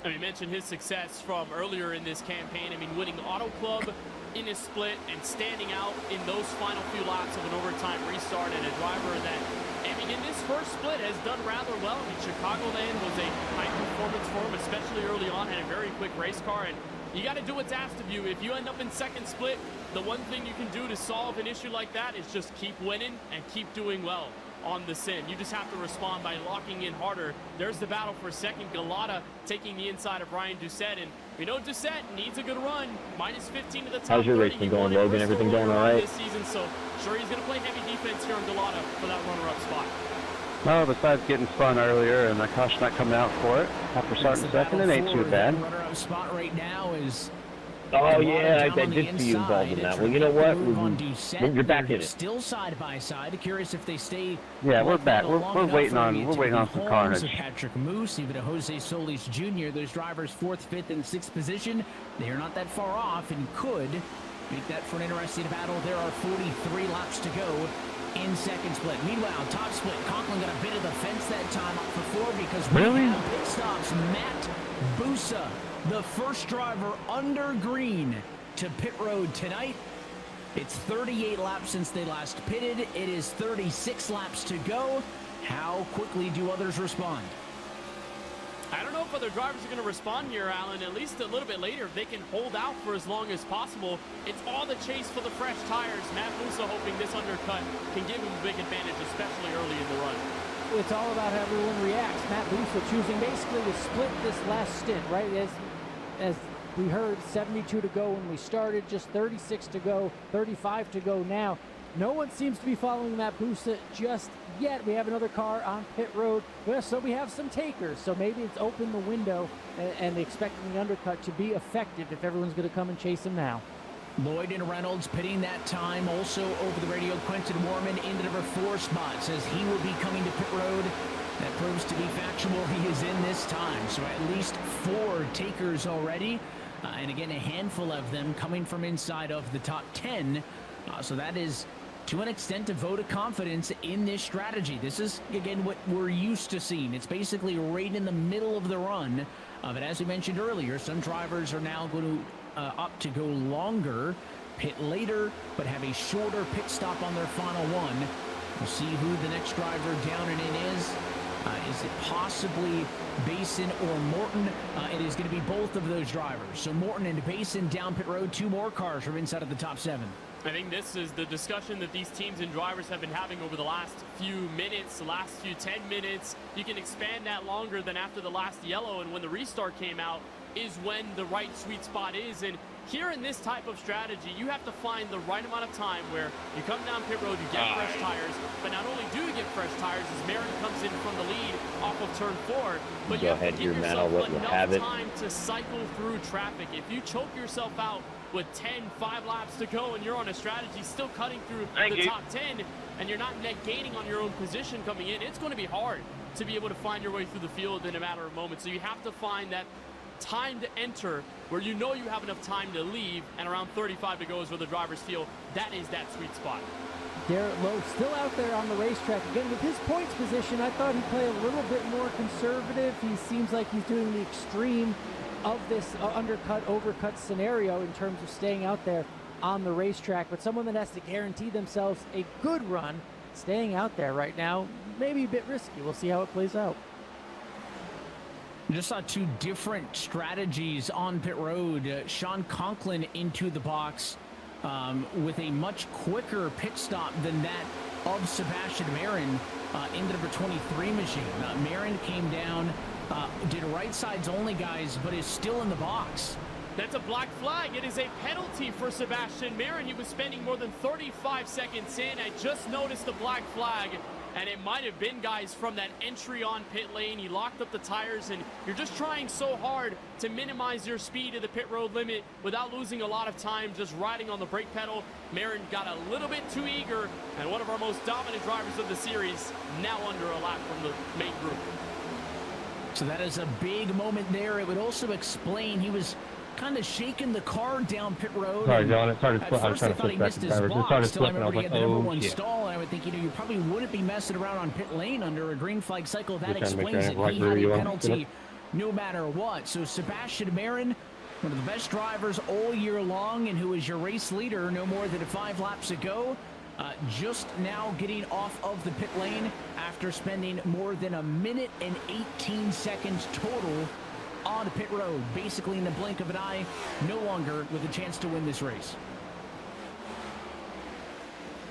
I mean, mentioned his success from earlier in this campaign. I mean, winning Auto Club in his split and standing out in those final few laps of an overtime restart, and a driver that, I mean, in this first split has done rather well. I mean, Chicagoland was a high performance for him, especially early on, had a very quick race car, and you got to do what's asked of you. If you end up in second split, the one thing you can do to solve an issue like that is just keep winning and keep doing well on the sim. You just have to respond by locking in harder. There's the battle for second. Galata taking the inside of Ryan Doucette, and we know Doucette needs a good run. Minus 15 to the top. How's your 30. race been going, Logan? Everything going all right? This season, so sure he's going to play heavy defense here on Galata for that runner-up spot. No, besides getting spun earlier and the caution not coming out for it after starting second, it ain't too bad. The runner-up spot right now is. Oh, yeah, I did see you involved in that. Well, you know what? You're back in it. Still side by side. Curious if they stay. Yeah, we're back. We're waiting on some carnage. Patrick Moose, even to Jose Solis Jr. Those drivers 4th, 5th, and 6th position. They are not that far off and could make that for an interesting battle. There are 43 laps to go in second split. Meanwhile, top split. Conklin got a bit of the fence that time up for 4 because we have pit stops. Matt Busa, the first driver under green to pit road tonight. It's 38 laps since they last pitted. It is 36 laps to go. How quickly do others respond? I don't know if other drivers are going to respond here, Alan, at least a little bit later. If they can hold out for as long as possible, it's all the chase for the fresh tires. Matt Musa hoping this undercut can give him a big advantage, especially early in the run. It's all about how everyone reacts. Matt Busa choosing basically to split this last stint, right? As we heard, 72 to go when we started, just 36 to go, 35 to go now. No one seems to be following Matt Busa just yet. We have another car on pit road, so we have some takers. So maybe it's open the window and expecting the undercut to be effective if everyone's going to come and chase him now. Lloyd and Reynolds pitting that time. Also over the radio, Quentin Warman into number 4 spot. Says he will be coming to pit road. That proves to be factual. He is in this time. So at least 4 takers already. And again, a handful of them coming from inside of the top 10. So that is, to an extent, a vote of confidence in this strategy. This is, again, what we're used to seeing. It's basically right in the middle of the run. But as we mentioned earlier, some drivers are now going to opt to go longer, pit later, but have a shorter pit stop on their final one. We'll see who the next driver down and in is. Is it possibly Basin or Morton? It is going to be both of those drivers. So Morton and Basin down pit road. 2 more cars from inside of the top 7. I think this is the discussion that these teams and drivers have been having over the last few minutes, the last few 10 minutes. You can expand that longer than after the last yellow, and when the restart came out is when the right sweet spot is. And here in this type of strategy, you have to find the right amount of time where you come down pit road, you get fresh tires, but not only do you get fresh tires as Marin comes in from the lead off of turn 4, but you have to give yourself enough time to cycle through traffic. If you choke yourself out with 5 laps to go and you're on a strategy still cutting through the top 10 and you're not net gaining on your own position coming in, it's going to be hard to be able to find your way through the field in a matter of moments. So you have to find that time to enter where you know you have enough time to leave, and around 35 to go is where the drivers feel that is that sweet spot. Garrett Lowe still out there on the racetrack. Again, with his points position, I thought he'd play a little bit more conservative. He seems like he's doing the extreme of this undercut, overcut scenario in terms of staying out there on the racetrack. But someone that has to guarantee themselves a good run, staying out there right now, maybe a bit risky. We'll see how it plays out. Just saw two different strategies on pit road. Sean Conklin into the box with a much quicker pit stop than that of Sebastian Marin in the number 23 machine. Marin came down, did right sides only, guys, but is still in the box. That's a black flag. It is a penalty for Sebastian Marin. He was spending more than 35 seconds in. I just noticed the black flag, and it might have been, guys, from that entry on pit lane. He locked up the tires, and you're just trying so hard to minimize your speed to the pit road limit without losing a lot of time just riding on the brake pedal. Marin got a little bit too eager, and one of our most dominant drivers of the series now under a lap from the main group. So that is a big moment there. It would also explain he was kind of shaking the car down pit road. Sorry, John. It started. At first, I thought he missed his box. Till I remember he had the number one stall, and I would think, you probably wouldn't be messing around on pit lane under a green flag cycle. That explains it. He had a penalty no matter what. So Sebastian Marin, one of the best drivers all year long, and who is your race leader no more than 5 laps ago, just now getting off of the pit lane after spending more than 1 minute and 18 seconds total on pit road, basically in the blink of an eye, no longer with a chance to win this race.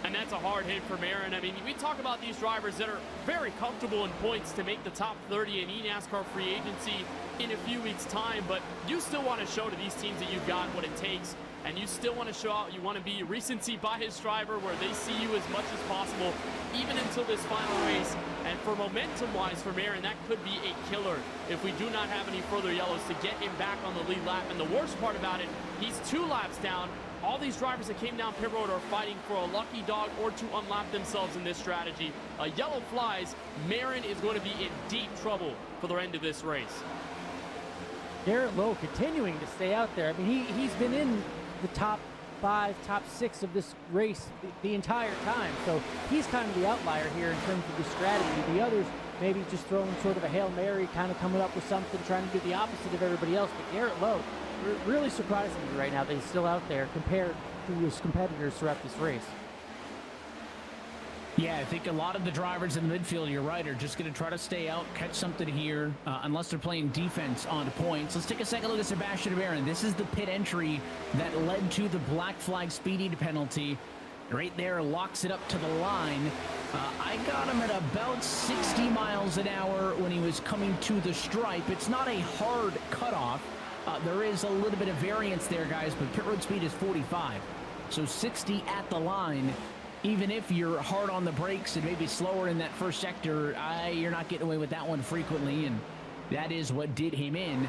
And that's a hard hit for Marin. I mean, we talk about these drivers that are very comfortable in points to make the top 30 in eNASCAR free agency in a few weeks' time, but you still want to show to these teams that you've got what it takes, and you still want to show out. You want to be recency bias driver where they see you as much as possible, even until this final race. And for momentum-wise for Marin, that could be a killer if we do not have any further yellows to get him back on the lead lap. And the worst part about it, he's 2 laps down. All these drivers that came down pit road are fighting for a lucky dog or to unlap themselves in this strategy. A yellow flies, Marin is going to be in deep trouble for the end of this race. Garrett Lowe continuing to stay out there. I mean, he's been in the top 5, top 6 of this race the entire time. So he's kind of the outlier here in terms of the strategy. The others maybe just throwing sort of a Hail Mary, kind of coming up with something, trying to do the opposite of everybody else. But Garrett Lowe, really surprising me right now that he's still out there compared to his competitors throughout this race. Yeah, I think a lot of the drivers in the midfield, you're right, are just going to try to stay out, catch something here, unless they're playing defense on points. Let's take a second look at Sebastian Marin. This is the pit entry that led to the black flag speeding penalty. Right there, locks it up to the line. I got him at about 60 miles an hour when he was coming to the stripe. It's not a hard cutoff. There is a little bit of variance there, guys, but pit road speed is 45. So 60 at the line. Even if you're hard on the brakes and maybe slower in that first sector, you're not getting away with that one frequently, and that is what did him in.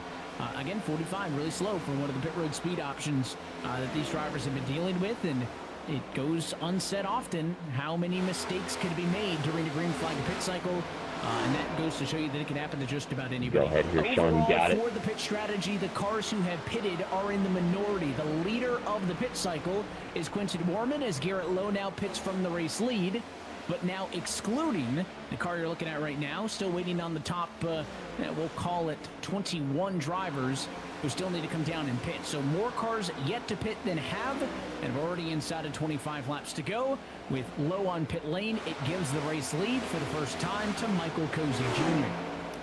Again, 45, really slow for one of the pit road speed options that these drivers have been dealing with, and it goes unsaid often how many mistakes can be made during the green flag pit cycle, and that goes to show you that it can happen to just about anybody. Go ahead here, Sean, you got it. For the pit strategy, the cars who have pitted are in the minority. The leader of the pit cycle is Quinton Warman, as Garrett Lowe now pits from the race lead, but now excluding the car you're looking at right now, still waiting on the top, we'll call it 21 drivers who still need to come down and pit. So more cars yet to pit than have, and we're already inside of 25 laps to go. With Lowe on pit lane, it gives the race lead for the first time to Michael Cozy Jr.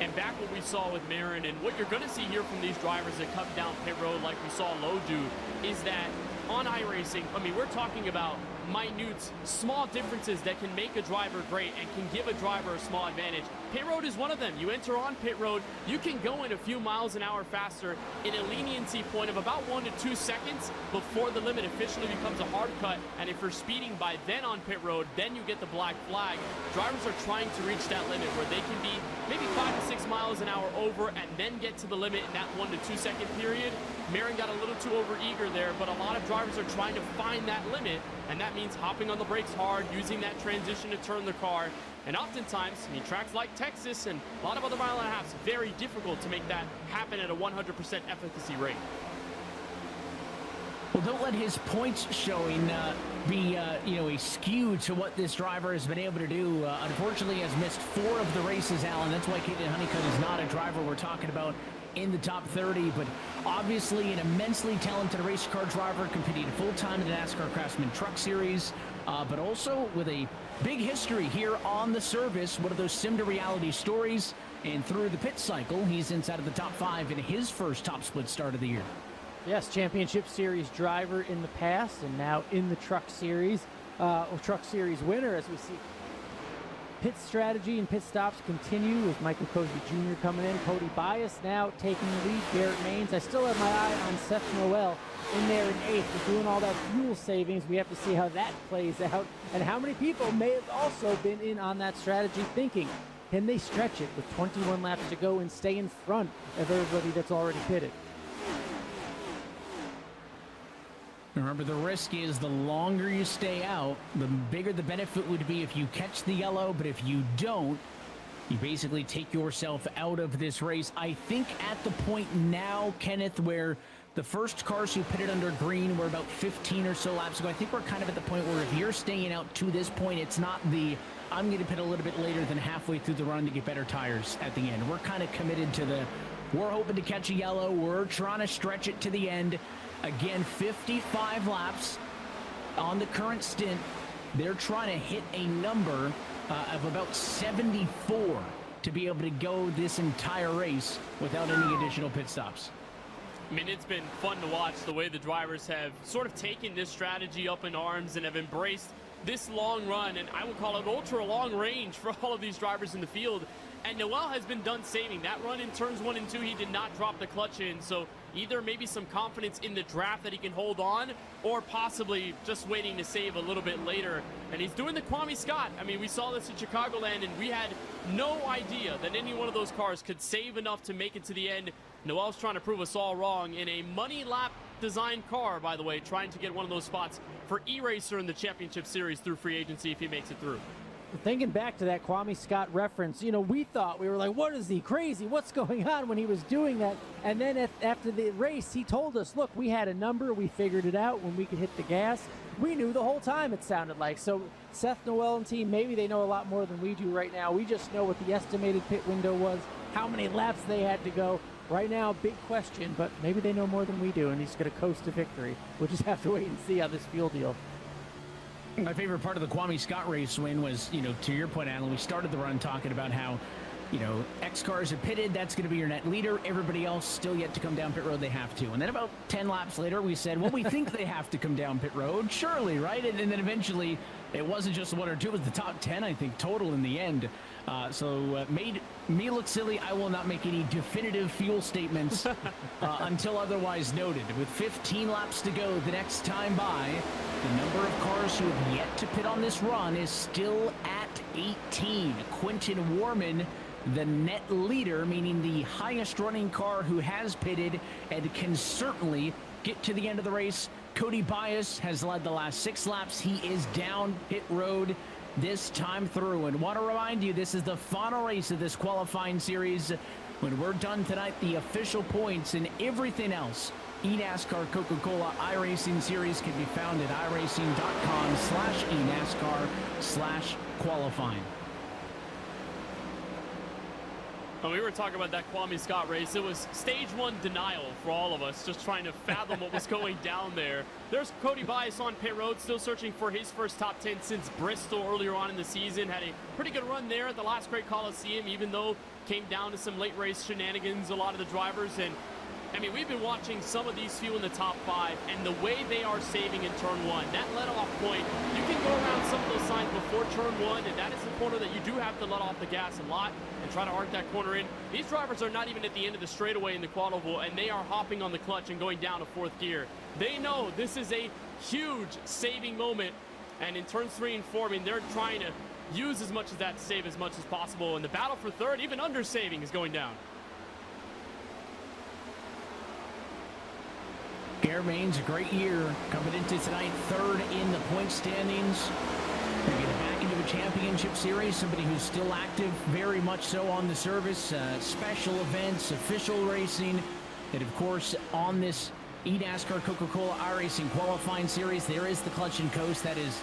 And back what we saw with Marin, and what you're going to see here from these drivers that come down pit road like we saw Lowe do, is that on iRacing, I mean, we're talking about minute, small differences that can make a driver great and can give a driver a small advantage. Pit road is one of them. You enter on pit road, you can go in a few miles an hour faster in a leniency point of about 1 to 2 seconds before the limit officially becomes a hard cut. And if you're speeding by then on pit road, then you get the black flag. Drivers are trying to reach that limit where they can be maybe 5 to 6 miles an hour over and then get to the limit in that 1 to 2 second period. Marin got a little too overeager there, but a lot of drivers are trying to find that limit, and that means hopping on the brakes hard, using that transition to turn the car. And oftentimes, I mean, tracks like Texas and a lot of other mile and a halves, very difficult to make that happen at a 100% efficacy rate. Well, don't let his points showing be a skew to what this driver has been able to do. Unfortunately, has missed 4 of the races, Alan. That's why Jayden Hopp is not a driver we're talking about in the top 30, but obviously an immensely talented race car driver, competing full-time in the NASCAR Craftsman Truck Series, but also with a big history here on the service, one of those sim-to-reality stories, and through the pit cycle, he's inside of the top 5 in his first top split start of the year. Yes, Championship Series driver in the past and now in the Truck Series, Truck Series winner, as we see pit strategy and pit stops continue with Michael Cozy Jr. coming in. Cody Bias now taking the lead. Garrett Maines. I still have my eye on Seth Noel in there in 8th. We're doing all that fuel savings. We have to see how that plays out and how many people may have also been in on that strategy thinking, can they stretch it with 21 laps to go and stay in front of everybody that's already pitted? Remember, the risk is the longer you stay out, the bigger the benefit would be if you catch the yellow, but if you don't, you basically take yourself out of this race. I think at the point now, Kenneth, where the first cars who pitted under green were about 15 or so laps ago, I think we're kind of at the point where if you're staying out to this point, it's not the, I'm going to pit a little bit later than halfway through the run to get better tires at the end. We're kind of committed to the, we're hoping to catch a yellow, we're trying to stretch it to the end. Again, 55 laps on the current stint. They're trying to hit a number of about 74 to be able to go this entire race without any additional pit stops. I mean, it's been fun to watch the way the drivers have sort of taken this strategy up in arms and have embraced this long run, and I would call it ultra long range for all of these drivers in the field. And Noel has been done saving. That run in turns 1 and 2, he did not drop the clutch in, so either maybe some confidence in the draft that he can hold on, or possibly just waiting to save a little bit later. And he's doing the Kwame Scott. I mean, we saw this in Chicagoland, and we had no idea that any one of those cars could save enough to make it to the end. Noel's trying to prove us all wrong in a money lap designed car, by the way, trying to get one of those spots for eRacer in the Championship Series through free agency if he makes it through. Thinking back to that Kwame Scott reference, you know, we were like, what is he, crazy? What's going on when he was doing that? And then after the race, he told us, look, we had a number. We figured it out when we could hit the gas. We knew the whole time, it sounded like. So Seth Noel and team, maybe they know a lot more than we do right now. We just know what the estimated pit window was, how many laps they had to go. Right now, big question, but maybe they know more than we do, and he's going to coast to victory. We'll just have to wait and see how this fuel deal. My favorite part of the Kwame Scott race win was, you know, to your point, Alan, we started the run talking about how, you know, X cars have pitted, that's going to be your net leader. Everybody else still yet to come down pit road, they have to. And then about 10 laps later, we said, well, we think they have to come down pit road, surely, right? And then eventually, it wasn't just 1 or 2, it was the top 10, I think, total in the end. So made me look silly. I will not make any definitive fuel statements until otherwise noted. With 15 laps to go the next time by, the number of cars who have yet to pit on this run is still at 18. Quentin Warman, the net leader, meaning the highest running car who has pitted and can certainly get to the end of the race. Cody Bias has led the last 6 laps. He is down pit road this time through. And want to remind you, this is the final race of this qualifying series. When we're done tonight, the official points and everything else, eNASCAR Coca-Cola iRacing Series, can be found at iRacing.com/eNASCAR/qualifying. When we were talking about that Kwame Scott race, it was stage 1 denial for all of us, just trying to fathom what was going down there. There's Cody Bias on pit road, still searching for his first top 10 since Bristol earlier on in the season. Had a pretty good run there at the last Great Coliseum, even though came down to some late race shenanigans, a lot of the drivers. And I mean, we've been watching some of these few in the top 5, and the way they are saving in turn 1, that let-off point, you can go around some of those signs before turn 1, and that is the corner that you do have to let off the gas a lot and try to arc that corner in. These drivers are not even at the end of the straightaway in the quad oval, and they are hopping on the clutch and going down to 4th gear. They know this is a huge saving moment, and in turns 3 and 4, I mean, they're trying to use as much of that to save as much as possible, and the battle for 3rd, even under saving, is going down. Garrett Maines, a great year coming into tonight, 3rd in the point standings. They're getting back into a championship series, somebody who's still active, very much so on the service, special events, official racing, and of course on this eNASCAR Coca-Cola iRacing qualifying series, there is the clutch and coast that is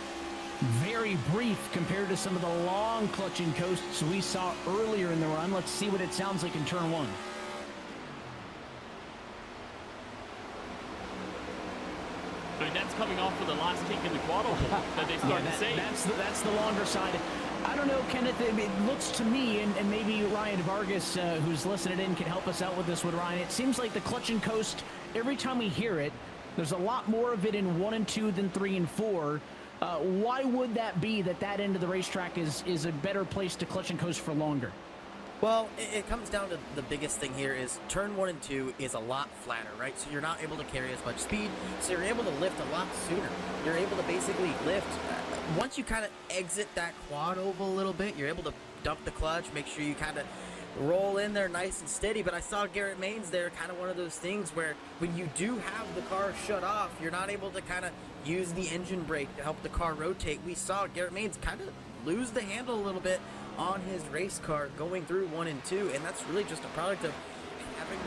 very brief compared to some of the long clutch and coasts we saw earlier in the run. Let's see what it sounds like in turn 1. I mean, that's coming off with the last kink in the quad oval that they started to save. That's the longer side. I don't know, Kenneth, it looks to me, and maybe Ryan Vargas, who's listening in, can help us out with this one, Ryan. It seems like the clutch and coast, every time we hear it, there's a lot more of it in 1 and 2 than 3 and 4. Why would that be that end of the racetrack is a better place to clutch and coast for longer? Well, it comes down to the biggest thing here is turn 1 and 2 is a lot flatter, right? So you're not able to carry as much speed, so you're able to lift a lot sooner. You're able to basically lift. Once you kind of exit that quad oval a little bit, you're able to dump the clutch, make sure you kind of roll in there nice and steady. But I saw Garrett Maines there, kind of one of those things where when you do have the car shut off, you're not able to kind of use the engine brake to help the car rotate. We saw Garrett Maines kind of lose the handle a little bit on his race car going through 1 and 2, and that's really just a product of having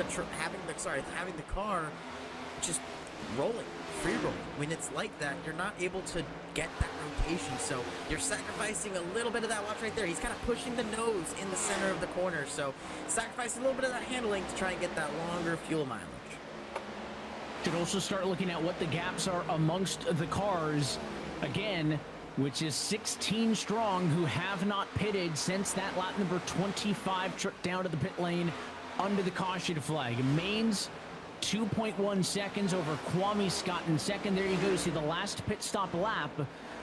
the car just rolling, free rolling. When it's like that, you're not able to get that rotation, so you're sacrificing a little bit of that. Watch right there, he's kind of pushing the nose in the center of the corner, so sacrificing a little bit of that handling to try and get that longer fuel mileage. Should also start looking at what the gaps are amongst the cars again, which is 16 strong, who have not pitted since that lap number 25 trip down to the pit lane under the caution flag. Maines, 2.1 seconds over Kwame Scott in second. There you go. See the last pit stop lap.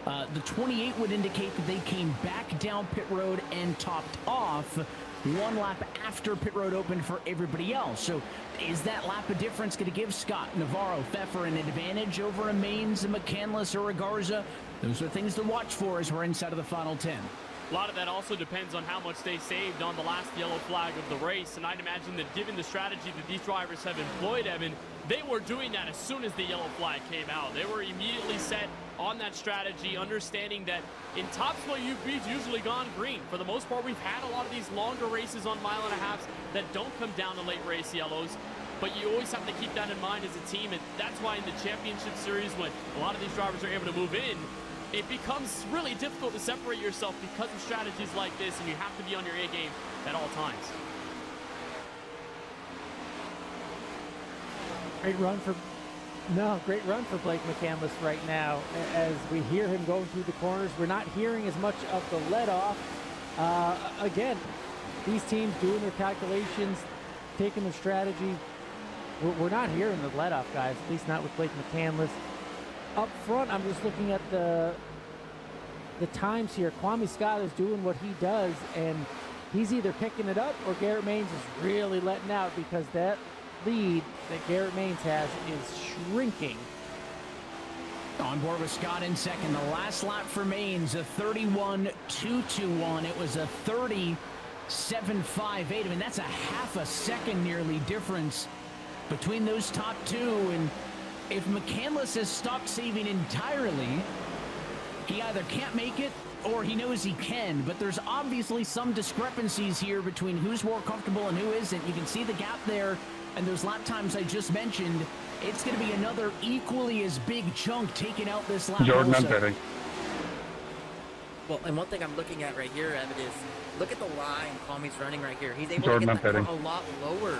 The 28 would indicate that they came back down pit road and topped off 1 lap after pit road opened for everybody else. So is that lap of difference going to give Scott, Navarro, Pfeffer an advantage over a Maines, a McCandless, or a Garza? Those are things to watch for as we're inside of the final 10. A lot of that also depends on how much they saved on the last yellow flag of the race, and I'd imagine that given the strategy that these drivers have employed, Evan, they were doing that as soon as the yellow flag came out. They were immediately set on that strategy, understanding that in top split we've usually gone green. For the most part, we've had a lot of these longer races on 1.5 miles that don't come down to late race yellows, but you always have to keep that in mind as a team, and that's why in the championship series, when a lot of these drivers are able to move in, it becomes really difficult to separate yourself because of strategies like this, and you have to be on your A game at all times. Great run for Blake McCandless right now. As we hear him going through the corners, we're not hearing as much of the let-off. Again, these teams doing their calculations, taking their strategy. We're not hearing the let-off, guys, at least not with Blake McCandless. Up front, I'm just looking at the times here. Kwame Scott is doing what he does, and he's either picking it up or Garrett Maines is really letting out, because that lead that Garrett Maines has is shrinking. On board with Scott in second. The last lap for Maines, a 31.221. It was a 30.758. I mean, that's a half a second nearly difference between those top two. And if McCandless has stopped saving entirely, he either can't make it or he knows he can. But there's obviously some discrepancies here between who's more comfortable and who isn't. You can see the gap there, and those lap times I just mentioned. It's going to be another equally as big chunk taking out this lap. Jordan, also. I'm betting. Well, and one thing I'm looking at right here, Evan, is look at the line Kwami's running right here. He's able Jordan, to I'm get that pitting. car a lot lower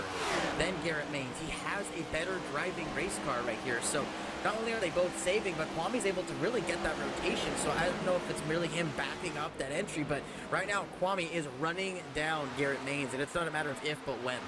than Garrett Maines. He has a better driving race car right here. So not only are they both saving, but Kwami's able to really get that rotation. So I don't know if it's really him backing up that entry, but right now Kwami is running down Garrett Maines, and it's not a matter of if, but when.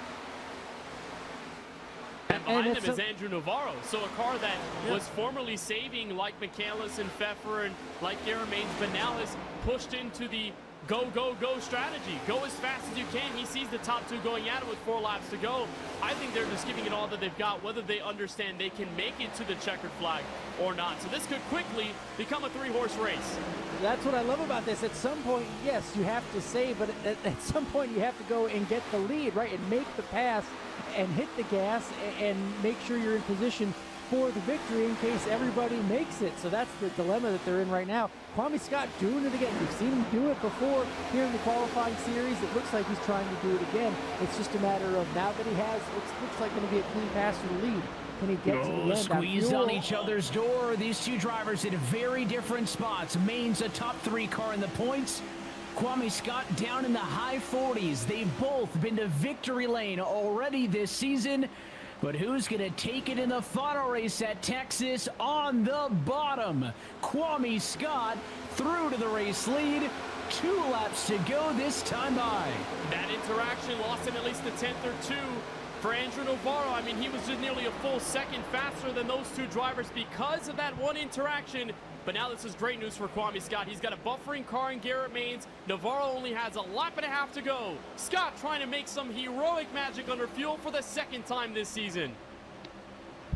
And behind him is Andrew Navarro. So a car that was formerly saving like Michaelis and Pfeffer and like Garrett Maines, but now has pushed into the go, go, go strategy. Go as fast as you can. He sees the top two going at it with 4 laps to go. I think they're just giving it all that they've got, whether they understand they can make it to the checkered flag or not. So this could quickly become a 3-horse race. That's what I love about this. At some point, yes, you have to save, but at some point you have to go and get the lead, right, and make the pass and hit the gas and make sure you're in position for the victory in case everybody makes it. So that's the dilemma that they're in right now. Kwame Scott doing it again. We've seen him do it before here in the qualifying series. It looks like he's trying to do it again. It's just a matter of now that he has, it looks like going to be a clean pass for the lead. Can he get to the end? Squeezed on each other's door. These two drivers in very different spots. Maine's a top 3 car in the points. Kwame Scott down in the high 40s. They've both been to victory lane already this season. But who's going to take it in the final race at Texas? On the bottom, Kwame Scott through to the race lead. 2 laps to go this time by. That interaction lost him at least a 10th or 2 for Andrew Navarro. I mean, he was just nearly a full second faster than those 2 drivers because of that one interaction. But now this is great news for Kwame Scott. He's got a buffering car in Garrett Maines. Navarro only has a lap and a half to go. Scott trying to make some heroic magic under fuel for the 2nd time this season.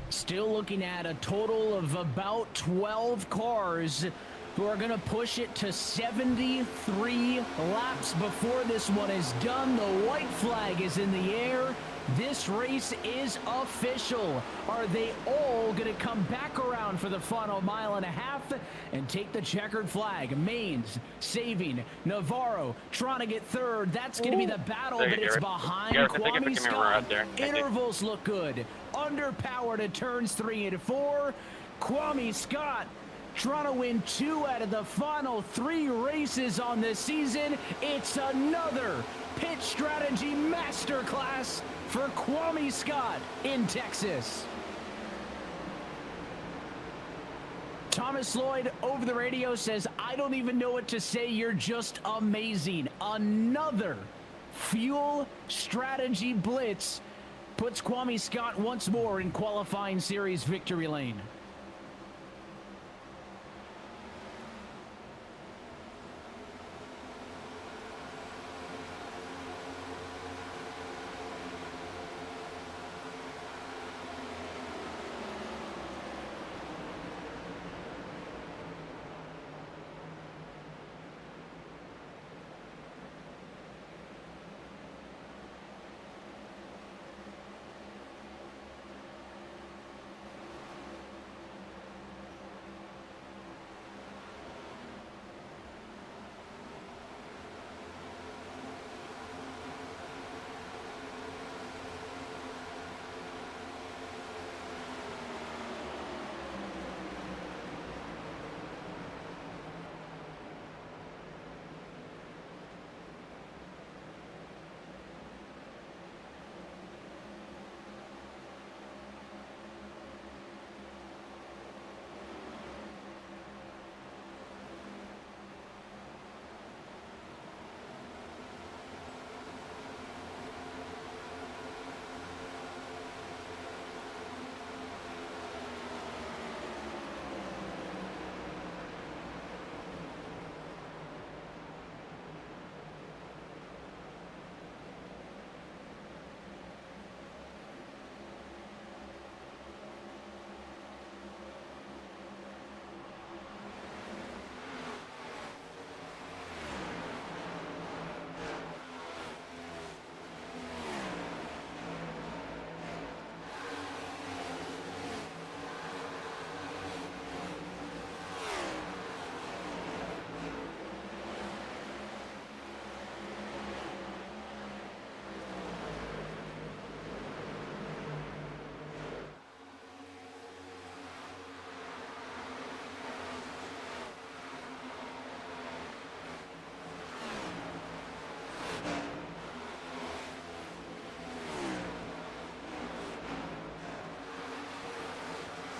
Still looking at a total of about 12 cars who are going to push it to 73 laps before this one is done. The white flag is in the air. This race is official. Are they all going to come back around for the final mile and a half and take the checkered flag? Maines saving. Navarro trying to get third. That's going to be the battle, but it's behind Kwame Scott. Intervals look good. Underpowered at turns 3 and 4. Kwame Scott trying to win 2 out of the final 3 races on this season. It's another pit strategy masterclass for Kwame Scott in Texas. Thomas Lloyd over the radio says, I don't even know what to say. You're just amazing. Another fuel strategy blitz puts Kwame Scott once more in qualifying series victory lane.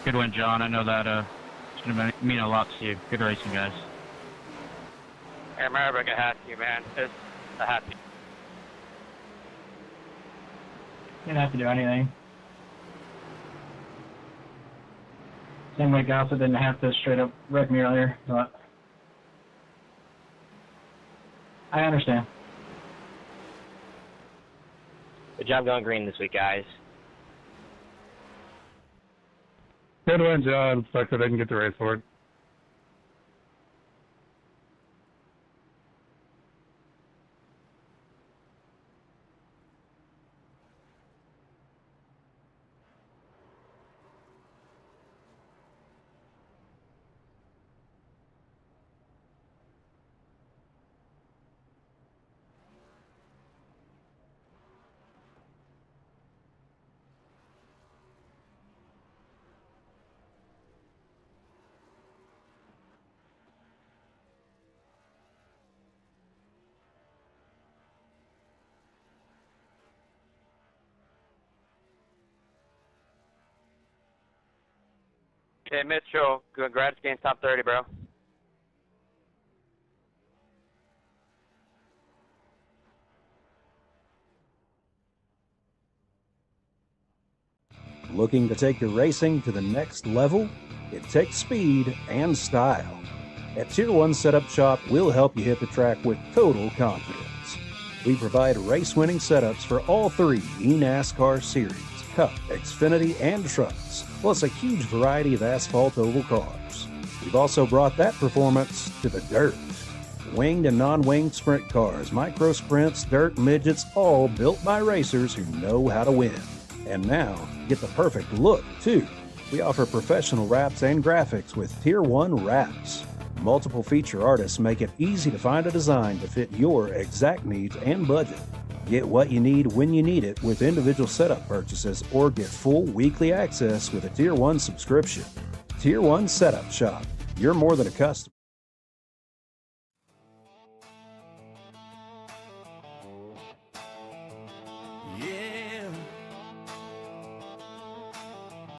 Good win, John. I know that it's going to mean a lot to you. Good racing, guys. Hey, Maverick, I have you, man. It's a happy. Didn't have to do anything. Same way Gausa didn't have to straight up wreck me earlier, but I understand. Good job going green this week, guys. Good win, John. Sucks I didn't get the race for it. Hey, Mitchell, congrats getting top 30, bro. Looking to take your racing to the next level? It takes speed and style. At Tier 1 Setup Shop, we'll help you hit the track with total confidence. We provide race-winning setups for all three eNASCAR series, Cup, Xfinity, and Trucks, plus a huge variety of asphalt oval cars. We've also brought that performance to the dirt. Winged and non-winged sprint cars, micro sprints, dirt midgets, all built by racers who know how to win. And now, get the perfect look, too. We offer professional wraps and graphics with Tier 1 wraps. Multiple feature artists make it easy to find a design to fit your exact needs and budget. Get what you need when you need it with individual setup purchases or get full weekly access with a Tier 1 subscription. Tier 1 Setup Shop. You're more than a customer.